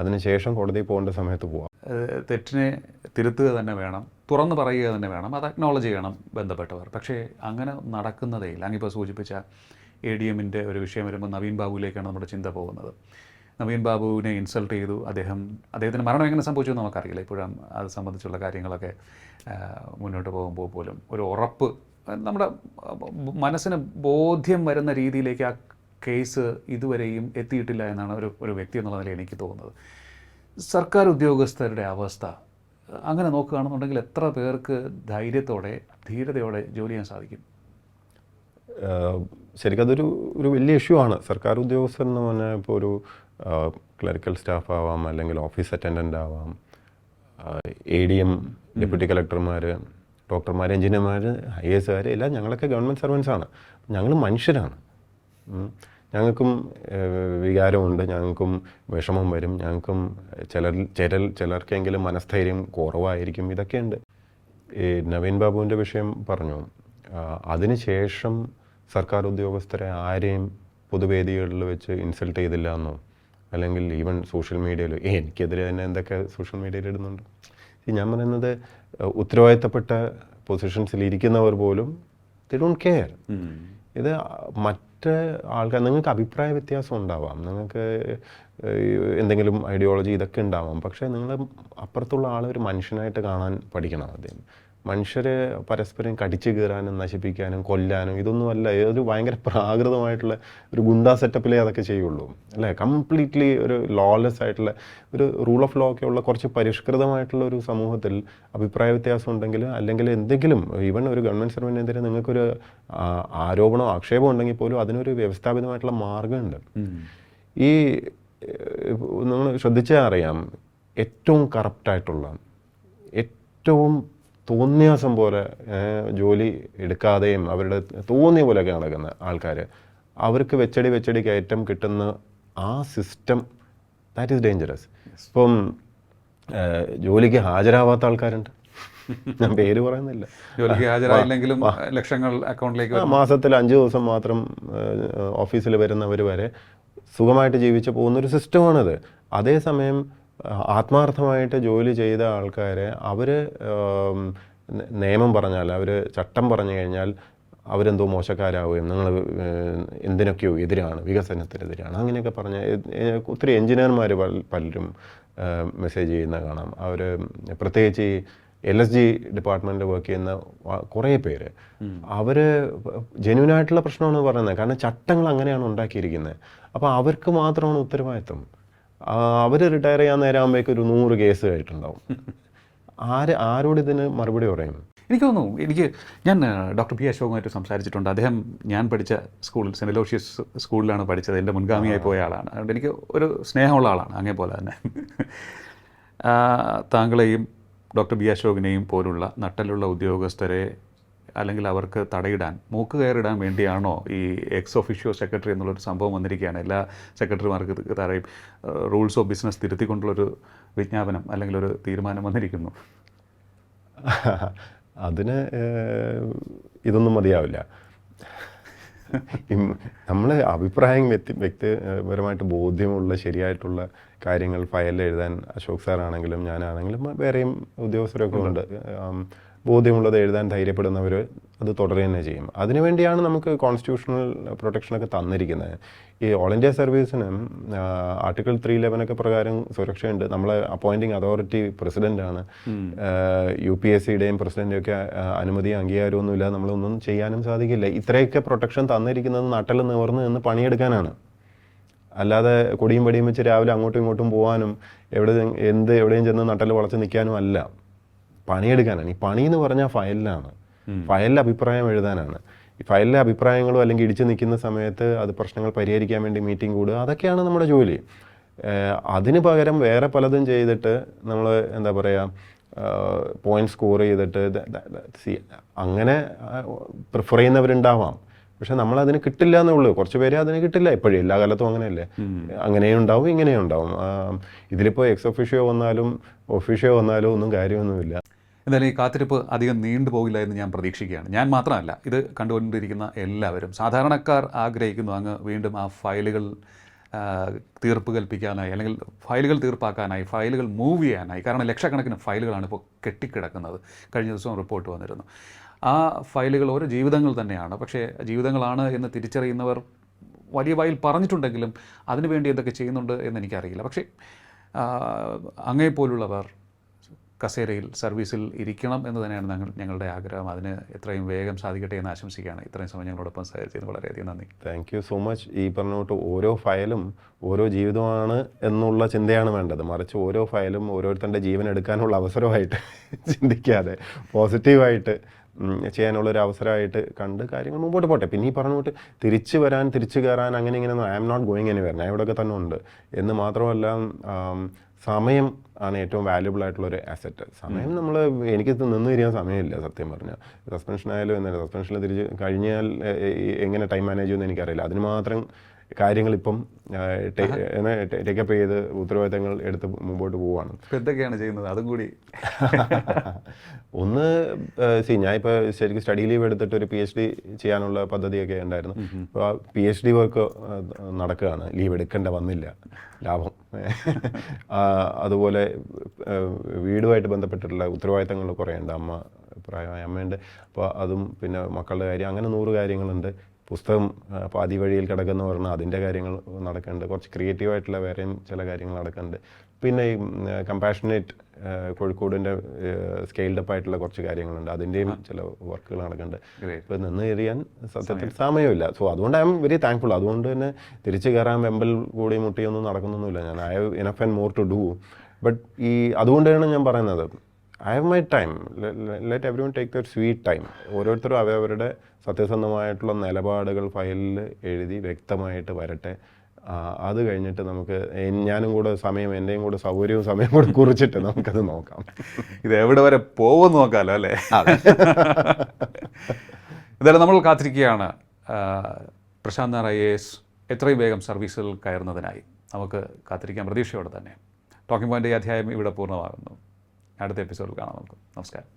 അതിനുശേഷം കോടതിയിൽ പോകേണ്ട സമയത്ത് പോവാം. തെറ്റിനെ തിരുത്തുക തന്നെ വേണം, തുറന്നു പറയുക തന്നെ വേണം, അത് അക്നോളജ് ചെയ്യണം ബന്ധപ്പെട്ടവർ. പക്ഷേ അങ്ങനെ നടക്കുന്നതേ ഇല്ല. അങ്ങിപ്പോൾ സൂചിപ്പിച്ച ADM-ൻ്റെ ഒരു വിഷയം വരുമ്പോൾ നവീൻ ബാബുവിലേക്കാണ് നമ്മുടെ ചിന്ത പോകുന്നത്. നവീൻ ബാബുവിനെ ഇൻസൾട്ട് ചെയ്തു, അദ്ദേഹത്തിന് മരണം എങ്ങനെ സംഭവിച്ചു എന്ന് നമുക്കറിയില്ല. ഇപ്പോഴും അത് സംബന്ധിച്ചുള്ള കാര്യങ്ങളൊക്കെ മുന്നോട്ട് പോകുമ്പോൾ പോലും ഒരു ഉറപ്പ് നമ്മുടെ മനസ്സിന് ബോധ്യം വരുന്ന രീതിയിലേക്ക് ആ കേസ് ഇതുവരെയും എത്തിയിട്ടില്ല എന്നാണ് ഒരു വ്യക്തി എന്നുള്ള നിലയിൽ എനിക്ക് തോന്നുന്നത്. സർക്കാർ ഉദ്യോഗസ്ഥരുടെ അവസ്ഥ അങ്ങനെ നോക്കുകയാണെന്നുണ്ടെങ്കിൽ എത്ര പേർക്ക് ധൈര്യത്തോടെ ധീരതയോടെ ജോലി ചെയ്യാൻ സാധിക്കും? ശരിക്കും അതൊരു വലിയ ഇഷ്യൂ ആണ്. സർക്കാർ ഉദ്യോഗസ്ഥർ എന്ന് പറഞ്ഞാൽ ഇപ്പോൾ ഒരു ക്ലറിക്കൽ സ്റ്റാഫ് ആവാം, അല്ലെങ്കിൽ ഓഫീസ് അറ്റൻഡൻ്റ് ആവാം, ADM, ഡെപ്യൂട്ടി കളക്ടർമാർ, ഡോക്ടർമാർ, എഞ്ചിനീയർമാർ, IAS എല്ലാം ഞങ്ങളൊക്കെ ഗവൺമെൻറ് സർവൻസാണ്. ഞങ്ങൾ മനുഷ്യരാണ്. ഞങ്ങൾക്കും വികാരമുണ്ട്, ഞങ്ങൾക്കും വിഷമം വരും, ഞങ്ങൾക്കും ചിലർക്കെങ്കിലും മനസ്ഥൈര്യം കുറവായിരിക്കും, ഇതൊക്കെയുണ്ട്. ഈ നവീൻ ബാബുവിൻ്റെ വിഷയം പറഞ്ഞു. അതിനുശേഷം സർക്കാർ ഉദ്യോഗസ്ഥരെ ആരെയും പൊതുവേദികളിൽ വെച്ച് ഇൻസൾട്ട് ചെയ്തില്ല എന്നോ, അല്ലെങ്കിൽ ഈവൻ സോഷ്യൽ മീഡിയയിൽ എനിക്കെതിരെ തന്നെ എന്തൊക്കെ സോഷ്യൽ മീഡിയയിൽ ഇടുന്നുണ്ട്. ഞാൻ പറയുന്നത് ഉത്തരവാദിത്തപ്പെട്ട പൊസിഷൻസിൽ ഇരിക്കുന്നവർ പോലും ദേ ഡോണ്ട് കെയർ. ഇത് മറ്റ് ആൾക്കാർ, നിങ്ങൾക്ക് അഭിപ്രായ വ്യത്യാസം ഉണ്ടാവാം, നിങ്ങൾക്ക് എന്തെങ്കിലും ഐഡിയോളജി ഇതൊക്കെ ഉണ്ടാവാം, പക്ഷേ നിങ്ങൾ അപ്പുറത്തുള്ള ആളെ ഒരു മനുഷ്യനായിട്ട് കാണാൻ പഠിക്കണം ആദ്യം. മനുഷ്യരെ പരസ്പരം കടിച്ചു കീറാനും നശിപ്പിക്കാനും കൊല്ലാനും ഇതൊന്നുമല്ല. ഒരു ഭയങ്കര പ്രാകൃതമായിട്ടുള്ള ഒരു ഗുണ്ടാ സെറ്റപ്പിലേ അതൊക്കെ ചെയ്യുള്ളൂ, അല്ലേ? കംപ്ലീറ്റ്ലി ഒരു ലോലെസ് ആയിട്ടുള്ള ഒരു റൂൾ ഓഫ് ലോ ഒക്കെ ഉള്ള കുറച്ച് പരിഷ്കൃതമായിട്ടുള്ള ഒരു സമൂഹത്തിൽ അഭിപ്രായ വ്യത്യാസം ഉണ്ടെങ്കിൽ, അല്ലെങ്കിൽ എന്തെങ്കിലും ഈവൻ ഒരു ഗവൺമെൻറ് സർവീസിനെതിരെ നിങ്ങൾക്കൊരു ആരോപണമോ ആക്ഷേപം ഉണ്ടെങ്കിൽ പോലും അതിനൊരു വ്യവസ്ഥാപിതമായിട്ടുള്ള മാർഗമുണ്ട്. ഈ നമ്മൾ ശ്രദ്ധിച്ചാൽ അറിയാം, ഏറ്റവും കറപ്റ്റായിട്ടുള്ള, ഏറ്റവും തോന്നിയാസം പോലെ ജോലി എടുക്കാതെയും അവരുടെ തോന്നിയ പോലെയൊക്കെ നടക്കുന്ന ആൾക്കാർ, അവർക്ക് വെച്ചടി കയറ്റം കിട്ടുന്ന ആ സിസ്റ്റം, ദാറ്റ് ഈസ് ഡേഞ്ചറസ്. ഇപ്പം ജോലിക്ക് ഹാജരാവാത്ത ആൾക്കാരുണ്ട്, ഞാൻ പേര് പറയുന്നില്ല. ജോലിക്ക് ഹാജരായില്ലെങ്കിലും ലക്ഷങ്ങൾ അക്കൗണ്ടിലേക്ക് മാസത്തിൽ 5 ദിവസം മാത്രം ഓഫീസിൽ വരുന്നവർ വരെ സുഖമായിട്ട് ജീവിച്ച് പോകുന്നൊരു സിസ്റ്റമാണിത്. അതേസമയം ആത്മാർത്ഥമായിട്ട് ജോലി ചെയ്ത ആൾക്കാരെ അവർ നിയമം പറഞ്ഞാൽ, അവർ ചട്ടം പറഞ്ഞു കഴിഞ്ഞാൽ അവരെന്തോ മോശക്കാരാവുകയും നിങ്ങൾ എന്തിനൊക്കെയോ എതിരാണ്, വികസനത്തിനെതിരാണ്, അങ്ങനെയൊക്കെ പറഞ്ഞ് ഒത്തിരി എഞ്ചിനീയർമാർ പലരും മെസ്സേജ് ചെയ്യുന്ന കാണാം. അവർ പ്രത്യേകിച്ച് ഈ LSG ഡിപ്പാർട്ട്മെൻറ്റിൽ വർക്ക് ചെയ്യുന്ന കുറേ പേര്, അവർ ജെന്യൂനായിട്ടുള്ള പ്രശ്നമാണ് പറയുന്നത്. കാരണം ചട്ടങ്ങൾ അങ്ങനെയാണ് ഉണ്ടാക്കിയിരിക്കുന്നത്. അപ്പോൾ അവർക്ക് മാത്രമാണ് ഉത്തരവാദിത്വം. അവർ റിട്ടയർ ചെയ്യാൻ നേരമാകുമ്പോഴേക്കും ഒരു 100 കേസ് ആയിട്ടുണ്ടാവും. ആരോട് ഇതിന് മറുപടി പറയും? എനിക്ക് തോന്നുന്നു, ഞാൻ ഡോക്ടർ പി അശോകുമായിട്ട് സംസാരിച്ചിട്ടുണ്ട്. അദ്ദേഹം ഞാൻ പഠിച്ച സ്കൂളിൽ, സെൻറ്റ് അലോഷ്യസ് സ്കൂളിലാണ് പഠിച്ചത്. എൻ്റെ മുൻഗാമിയായി പോയ ആളാണ്. അതുകൊണ്ട് എനിക്ക് ഒരു സ്നേഹമുള്ള ആളാണ്, അങ്ങേപോലെ തന്നെ. താങ്കളെയും ഡോക്ടർ ബി അശോകിനെയും പോലുള്ള നട്ടലുള്ള ഉദ്യോഗസ്ഥരെ, അല്ലെങ്കിൽ അവർക്ക് തടയിടാൻ, മൂക്ക് കയറിടാൻ വേണ്ടിയാണോ ഈ എക്സ് ഒഫീഷ്യോ സെക്രട്ടറി എന്നുള്ളൊരു സംഭവം വന്നിരിക്കുകയാണ്? എല്ലാ സെക്രട്ടറിമാർക്ക് താഴെയും റൂൾസ് ഓഫ് ബിസിനസ് തിരുത്തിക്കൊണ്ടുള്ളൊരു വിജ്ഞാപനം അല്ലെങ്കിൽ ഒരു തീരുമാനം വന്നിരിക്കുന്നു. അതിന് ഇതൊന്നും മതിയാവില്ല. നമ്മൾ അഭിപ്രായം വ്യക്തിപരമായിട്ട് ബോധ്യമുള്ള ശരിയായിട്ടുള്ള കാര്യങ്ങൾ ഫയലിൽ എഴുതാൻ അശോക് സാറാണെങ്കിലും ഞാനാണെങ്കിലും വേറെയും ഉദ്യോഗസ്ഥരൊക്കെ ഉണ്ട്. ബോധ്യമുള്ളത് എഴുതാൻ ധൈര്യപ്പെടുന്നവർ അത് തുടരുക തന്നെ ചെയ്യും. അതിനുവേണ്ടിയാണ് നമുക്ക് കോൺസ്റ്റിറ്റ്യൂഷണൽ പ്രൊട്ടക്ഷനൊക്കെ തന്നിരിക്കുന്നത്. ഈ ഓൾ ഇന്ത്യ സർവീസിന് ആർട്ടിക്കിൾ 311 പ്രകാരം സുരക്ഷയുണ്ട്. നമ്മളെ അപ്പോയിൻറ്റിംഗ് അതോറിറ്റി പ്രസിഡൻ്റാണ്. UPSCയുടെയും പ്രസിഡൻ്റെയും ഒക്കെ അനുമതി അംഗീകാരമൊന്നും ഇല്ലാതെ നമ്മളൊന്നും ചെയ്യാനും സാധിക്കില്ല. ഇത്രയൊക്കെ പ്രൊട്ടക്ഷൻ തന്നിരിക്കുന്നത് നട്ടൽ നിവർന്ന് നിന്ന് പണിയെടുക്കാനാണ്. അല്ലാതെ കൊടിയും പടിയും വെച്ച് രാവിലെ അങ്ങോട്ടും ഇങ്ങോട്ടും പോകാനും എവിടെയും ചെന്ന് നട്ടൽ വളച്ച് നിൽക്കാനും അല്ല, പണിയെടുക്കാനാണ്. ഈ പണി എന്ന് പറഞ്ഞാൽ ഫയലിൽ അഭിപ്രായം എഴുതാനാണ്. ഈ ഫയലിലെ അഭിപ്രായങ്ങളോ അല്ലെങ്കിൽ ഇടിച്ചു നിൽക്കുന്ന സമയത്ത് അത് പ്രശ്നങ്ങൾ പരിഹരിക്കാൻ വേണ്ടി മീറ്റിംഗ് കൂടുക, അതൊക്കെയാണ് നമ്മുടെ ജോലി. അതിന് പകരം വേറെ പലതും ചെയ്തിട്ട് നമ്മൾ എന്താ പറയുക, പോയിന്റ് സ്കോർ ചെയ്തിട്ട് അങ്ങനെ പ്രിഫർ ചെയ്യുന്നവരുണ്ടാവാം. പക്ഷെ നമ്മളതിന് കിട്ടില്ല എന്നേ ഉള്ളൂ. കുറച്ച് പേര് അതിന് കിട്ടില്ല എപ്പോഴും, എല്ലാ കാലത്തും അങ്ങനെയല്ലേ. അങ്ങനെയും ഉണ്ടാവും ഇങ്ങനെയും ഉണ്ടാവും. ഇതിലിപ്പോൾ എക്സ് ഒഫീഷ്യോ വന്നാലും ഒഫീഷ്യോ വന്നാലും ഒന്നും കാര്യമൊന്നുമില്ല. എന്തായാലും ഈ കാത്തിരിപ്പ് അധികം നീണ്ടുപോകില്ല എന്ന് ഞാൻ പ്രതീക്ഷിക്കുകയാണ്. ഞാൻ മാത്രമല്ല, ഇത് കണ്ടുകൊണ്ടിരിക്കുന്ന എല്ലാവരും. സാധാരണക്കാർ ആഗ്രഹിക്കുന്നു അങ്ങ് വീണ്ടും ആ ഫയലുകൾ തീർപ്പ് കൽപ്പിക്കാനായി, അല്ലെങ്കിൽ ഫയലുകൾ തീർപ്പാക്കാനായി, ഫയലുകൾ മൂവ് ചെയ്യാനായി. കാരണം ലക്ഷക്കണക്കിന് ഫയലുകളാണ് ഇപ്പോൾ കെട്ടിക്കിടക്കുന്നത്. കഴിഞ്ഞ ദിവസം റിപ്പോർട്ട് വന്നിരുന്നു. ആ ഫയലുകൾ ഓരോ ജീവിതങ്ങൾ തന്നെയാണ്. പക്ഷേ ജീവിതങ്ങളാണ് എന്ന് തിരിച്ചറിയുന്നവർ വലിയ വായിൽ പറഞ്ഞിട്ടുണ്ടെങ്കിലും അതിനുവേണ്ടി എന്തൊക്കെ ചെയ്യുന്നുണ്ട് എന്ന് എനിക്കറിയില്ല. പക്ഷേ അങ്ങേപ്പോലുള്ളവർ കസേരയിൽ സർവീസിൽ ഇരിക്കണം എന്ന് തന്നെയാണ് ഞങ്ങളുടെ ആഗ്രഹം. അതിന് എത്രയും വേഗം സാധിക്കട്ടെ എന്ന് ആശംസിക്കുകയാണ്. ഇത്രയും സമയം ഞങ്ങളോടൊപ്പം സഹകരിച്ചതിന് വളരെയധികം നന്ദി. Thank you so much. ഈ പറഞ്ഞോട്ട് ഓരോ ഫയലും ഓരോ ജീവിതമാണ് എന്നുള്ള ചിന്തയാണ് വേണ്ടത്. മറിച്ച് ഓരോ ഫയലും ഓരോരുത്തരുടെ ജീവൻ എടുക്കാനുള്ള അവസരമായിട്ട് ചിന്തിക്കാതെ പോസിറ്റീവായിട്ട് ചെയ്യാനുള്ളൊരു അവസരമായിട്ട് കണ്ട് കാര്യങ്ങൾ മുമ്പോട്ട് പോട്ടെ. പിന്നെ ഈ പറഞ്ഞോട്ട് തിരിച്ചു കയറാൻ അങ്ങനെ ഇങ്ങനെയൊന്നും I am not going anywhere, ഞാൻ ഇവിടെയൊക്കെ തന്നെ ഉണ്ട് എന്ന് മാത്രമല്ല. സമയം ആണ് ഏറ്റവും വാല്യുബിൾ ആയിട്ടുള്ളൊരു അസറ്റ്. സമയം എനിക്ക് നിന്ന് തിരിയാൻ സമയമില്ല സത്യം പറഞ്ഞാൽ. സസ്പെൻഷൻ ആയാലും എന്നല്ല, സസ്പെൻഷനിൽ തിരിച്ച് കഴിഞ്ഞാൽ എങ്ങനെ ടൈം മാനേജ് ചെയ്യുമെന്ന് എനിക്കറിയില്ല. അതിന് മാത്രം കാര്യങ്ങളിപ്പം ടേക്കപ്പ് ചെയ്ത് ഉത്തരവാദിത്തങ്ങൾ എടുത്ത് മുമ്പോട്ട് പോവുകയാണ്. എന്തൊക്കെയാണ് ചെയ്യുന്നത് അതും കൂടി ഒന്ന് ഞാൻ ഇപ്പോൾ ശരിക്കും സ്റ്റഡി ലീവ് എടുത്തിട്ട് ഒരു PhD ചെയ്യാനുള്ള പദ്ധതിയൊക്കെ ഉണ്ടായിരുന്നു. അപ്പോൾ ആ PhD വർക്ക് നടക്കുകയാണ്. ലീവ് എടുക്കേണ്ട വന്നില്ല, ലാഭം. അതുപോലെ വീടുമായിട്ട് ബന്ധപ്പെട്ടിട്ടുള്ള ഉത്തരവാദിത്തങ്ങൾ കുറേ ഉണ്ട്. പ്രായമായ അമ്മയുണ്ട്, അപ്പോൾ അതും പിന്നെ മക്കളുടെ കാര്യം, അങ്ങനെ 100 കാര്യങ്ങളുണ്ട്. പുസ്തകം പാതി വഴിയിൽ കിടക്കുന്ന പറഞ്ഞാൽ അതിൻ്റെ കാര്യങ്ങൾ നടക്കുന്നുണ്ട്. കുറച്ച് ക്രിയേറ്റീവായിട്ടുള്ള വേറെയും ചില കാര്യങ്ങൾ നടക്കുന്നുണ്ട്. പിന്നെ ഈ കമ്പാഷനേറ്റ് കോഴിക്കോടിൻ്റെ സ്കെയിൽഡപ്പ് ആയിട്ടുള്ള കുറച്ച് കാര്യങ്ങളുണ്ട്, അതിൻ്റെയും ചില വർക്കുകൾ നടക്കുന്നുണ്ട്. ഇപ്പോൾ നിന്ന് കയറിയാൻ സത്യത്തിൽ സമയമില്ല. സോ അതുകൊണ്ട് ഐ എം വെരി താങ്ക്ഫുൾ. അതുകൊണ്ട് തന്നെ തിരിച്ചു കയറാൻ വെമ്പൽ കൂടി മുട്ടിയൊന്നും നടക്കുന്നൊന്നുമില്ല. ഞാൻ I have enough and more to do. But അതുകൊണ്ടാണ് ഞാൻ പറയുന്നത്, I have my time. Let every one take their sweet time. ഓരോരുത്തരും അവരവരുടെ സത്യസന്ധമായിട്ടുള്ള നിലപാടുകൾ ഫയലിൽ എഴുതി വ്യക്തമായിട്ട് വരട്ടെ. അത് കഴിഞ്ഞിട്ട് നമുക്ക് ഞാനും കൂടെ സമയം, എൻ്റെയും കൂടെ സൗകര്യവും സമയം കൂടെ കുറിച്ചിട്ട് നമുക്കത് നോക്കാം. ഇത് എവിടെ വരെ പോകുമെന്ന് നോക്കാമല്ലോ അല്ലേ? എന്തായാലും നമ്മൾ കാത്തിരിക്കുകയാണ് പ്രശാന്ത് നായർ IAS എത്രയും വേഗം സർവീസിൽ കയറുന്നതിനായി. നമുക്ക് കാത്തിരിക്കാൻ പ്രതീക്ഷയോടെ തന്നെ. ടോക്കിംഗ് പോയിൻ്റ് ഈ അധ്യായം ഇവിടെ പൂർണ്ണമാകുന്നു. അടുത്ത എപ്പിസോഡിൽ കാണാം നമുക്ക്. നമസ്കാരം.